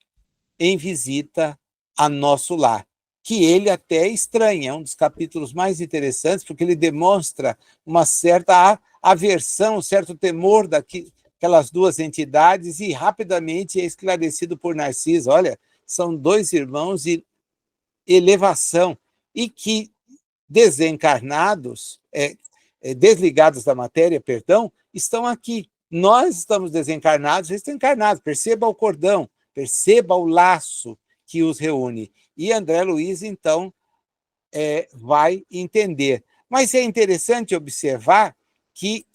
em visita a Nosso Lar, que ele até estranha, é um dos capítulos mais interessantes, porque ele demonstra uma certa aversão, um certo temor daquelas 2 entidades, e rapidamente é esclarecido por Narciso, olha, são 2 irmãos de elevação, e que desencarnados, desligados da matéria, perdão, estão aqui. Nós estamos desencarnados, eles estão encarnados. Perceba o cordão, perceba o laço que os reúne. E André Luiz, então, vai entender. Mas é interessante observar que,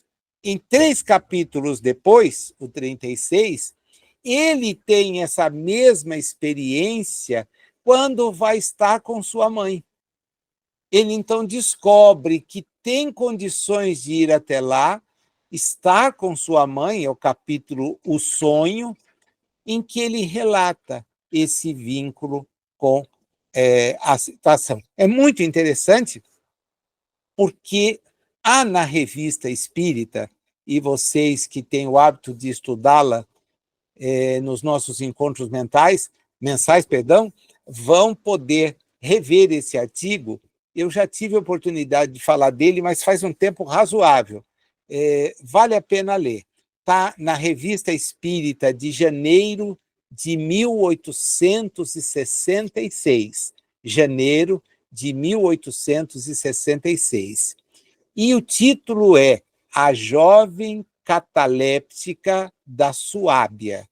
em 3 capítulos depois, o 36, ele tem essa mesma experiência quando vai estar com sua mãe. Ele, então, descobre que tem condições de ir até lá, estar com sua mãe, é o capítulo O Sonho, em que ele relata esse vínculo com a situação. É muito interessante, porque há na Revista Espírita, e vocês que têm o hábito de estudá-la nos nossos encontros mensais, vão poder rever esse artigo. Eu já tive a oportunidade de falar dele, mas faz um tempo razoável. Vale a pena ler. Está na Revista Espírita de janeiro de 1866. Janeiro de 1866. E o título é A Jovem Cataléptica da Suábia.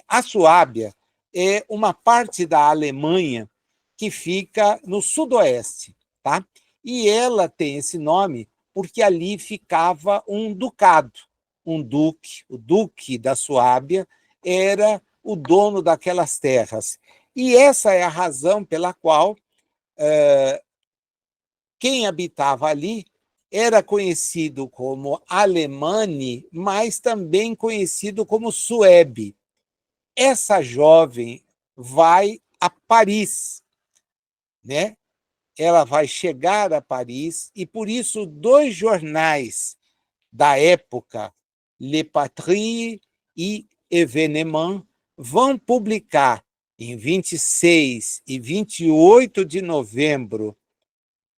A Suábia é uma parte da Alemanha que fica no sudoeste, tá? E ela tem esse nome porque ali ficava um ducado, um duque, o duque da Suábia era o dono daquelas terras. E essa é a razão pela qual quem habitava ali era conhecido como Alemane, mas também conhecido como Suebe. Essa jovem vai a Paris, né? Ela vai chegar a Paris, e por isso 2 jornais da época, Le Patrie e Événement, vão publicar em 26 e 28 de novembro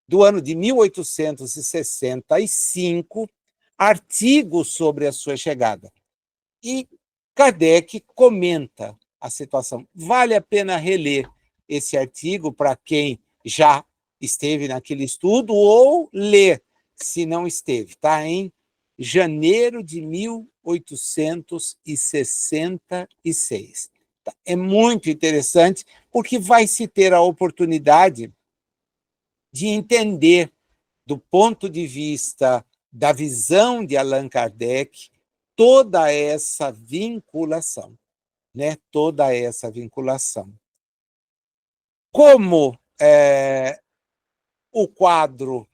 do ano de 1865, artigos sobre a sua chegada. E Kardec comenta a situação. Vale a pena reler esse artigo para quem já esteve naquele estudo, ou ler, se não esteve. Está em janeiro de 1866. É muito interessante, porque vai se ter a oportunidade de entender, do ponto de vista da visão de Allan Kardec, toda essa vinculação, né? Toda essa vinculação. Como o quadro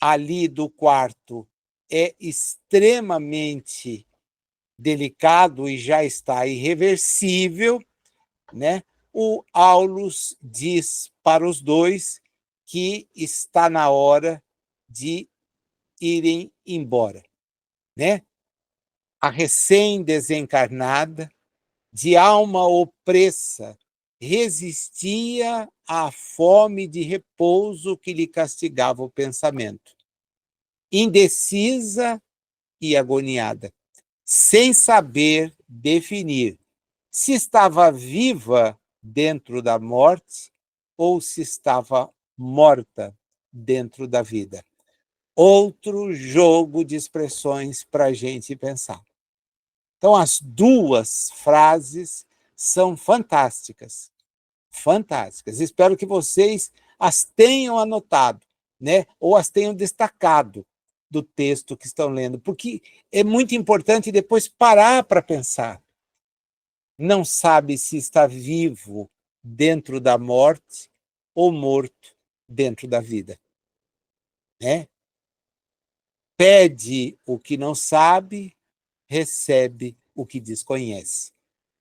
ali do quarto é extremamente delicado e já está irreversível, né? O Aulus diz para os dois que está na hora de irem embora, né? A recém-desencarnada, de alma opressa, resistia à fome de repouso que lhe castigava o pensamento. Indecisa e agoniada, sem saber definir se estava viva dentro da morte ou se estava morta dentro da vida. Outro jogo de expressões para a gente pensar. Então, as duas frases são fantásticas, fantásticas. Espero que vocês as tenham anotado, né? Ou as tenham destacado do texto que estão lendo, porque é muito importante depois parar para pensar. Não sabe se está vivo dentro da morte ou morto dentro da vida, né? Pede o que não sabe, recebe o que desconhece.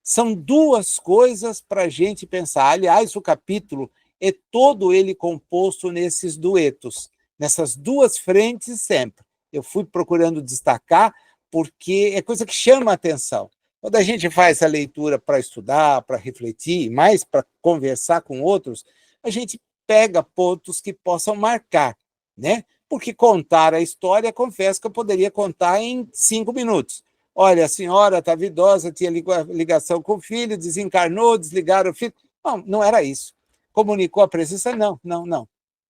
São duas coisas para a gente pensar. Aliás, o capítulo é todo ele composto nesses duetos, nessas duas frentes sempre. Eu fui procurando destacar porque é coisa que chama a atenção. Quando a gente faz a leitura para estudar, para refletir, mais para conversar com outros, a gente pega pontos que possam marcar, né? Porque contar a história, confesso que eu poderia contar em 5 minutos. Olha, a senhora estava idosa, tinha ligação com o filho, desencarnou, desligaram o filho. Não, não era isso. Comunicou a presença? Não, não, não.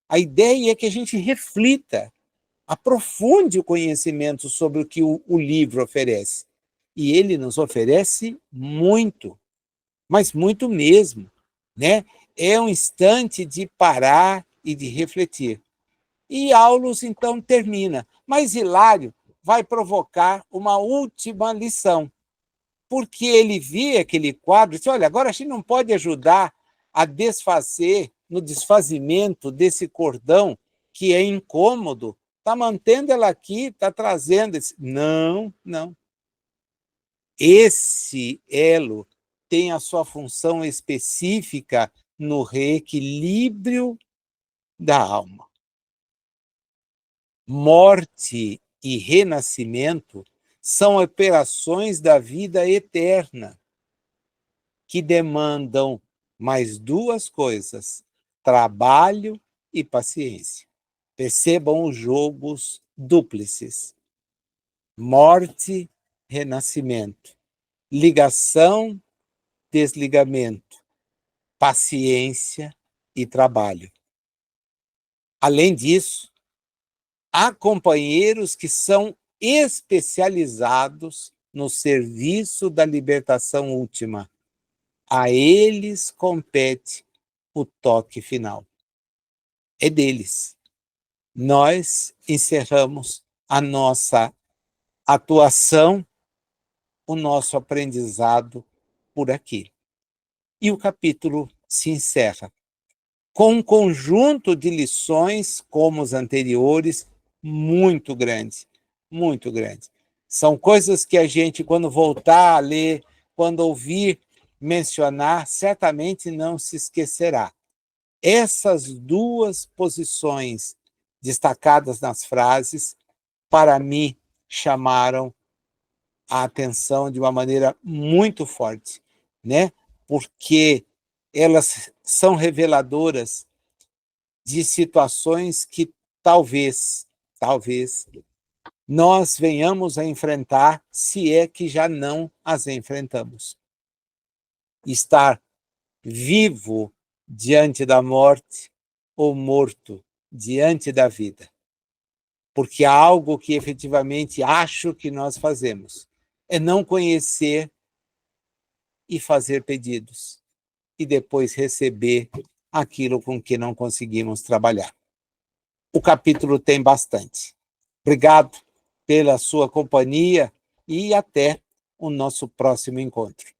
A ideia é que a gente reflita, aprofunde o conhecimento sobre o que o livro oferece. E ele nos oferece muito, mas muito mesmo, né? É um instante de parar e de refletir. E Aulus, então, termina. Mas Hilário vai provocar uma última lição, porque ele vê aquele quadro e diz, olha, agora a gente não pode ajudar a desfazer, no desfazimento desse cordão que é incômodo, está mantendo ela aqui, está trazendo. Não, não. Esse elo tem a sua função específica no reequilíbrio da alma. Morte e renascimento são operações da vida eterna que demandam mais duas coisas: trabalho e paciência. Percebam os jogos dúplices: morte, renascimento, ligação, desligamento, paciência e trabalho. Além disso, há companheiros que são especializados no serviço da libertação última. A eles compete o toque final. É deles. Nós encerramos a nossa atuação, o nosso aprendizado por aqui. E o capítulo se encerra com um conjunto de lições, como os anteriores, muito grande, muito grande. São coisas que a gente, quando voltar a ler, quando ouvir mencionar, certamente não se esquecerá. Essas duas posições destacadas nas frases, para mim, chamaram a atenção de uma maneira muito forte, né? Porque elas são reveladoras de situações que talvez nós venhamos a enfrentar, se é que já não as enfrentamos. Estar vivo diante da morte ou morto diante da vida. Porque há algo que efetivamente acho que nós fazemos, é não conhecer e fazer pedidos, e depois receber aquilo com que não conseguimos trabalhar. O capítulo tem bastante. Obrigado pela sua companhia e até o nosso próximo encontro.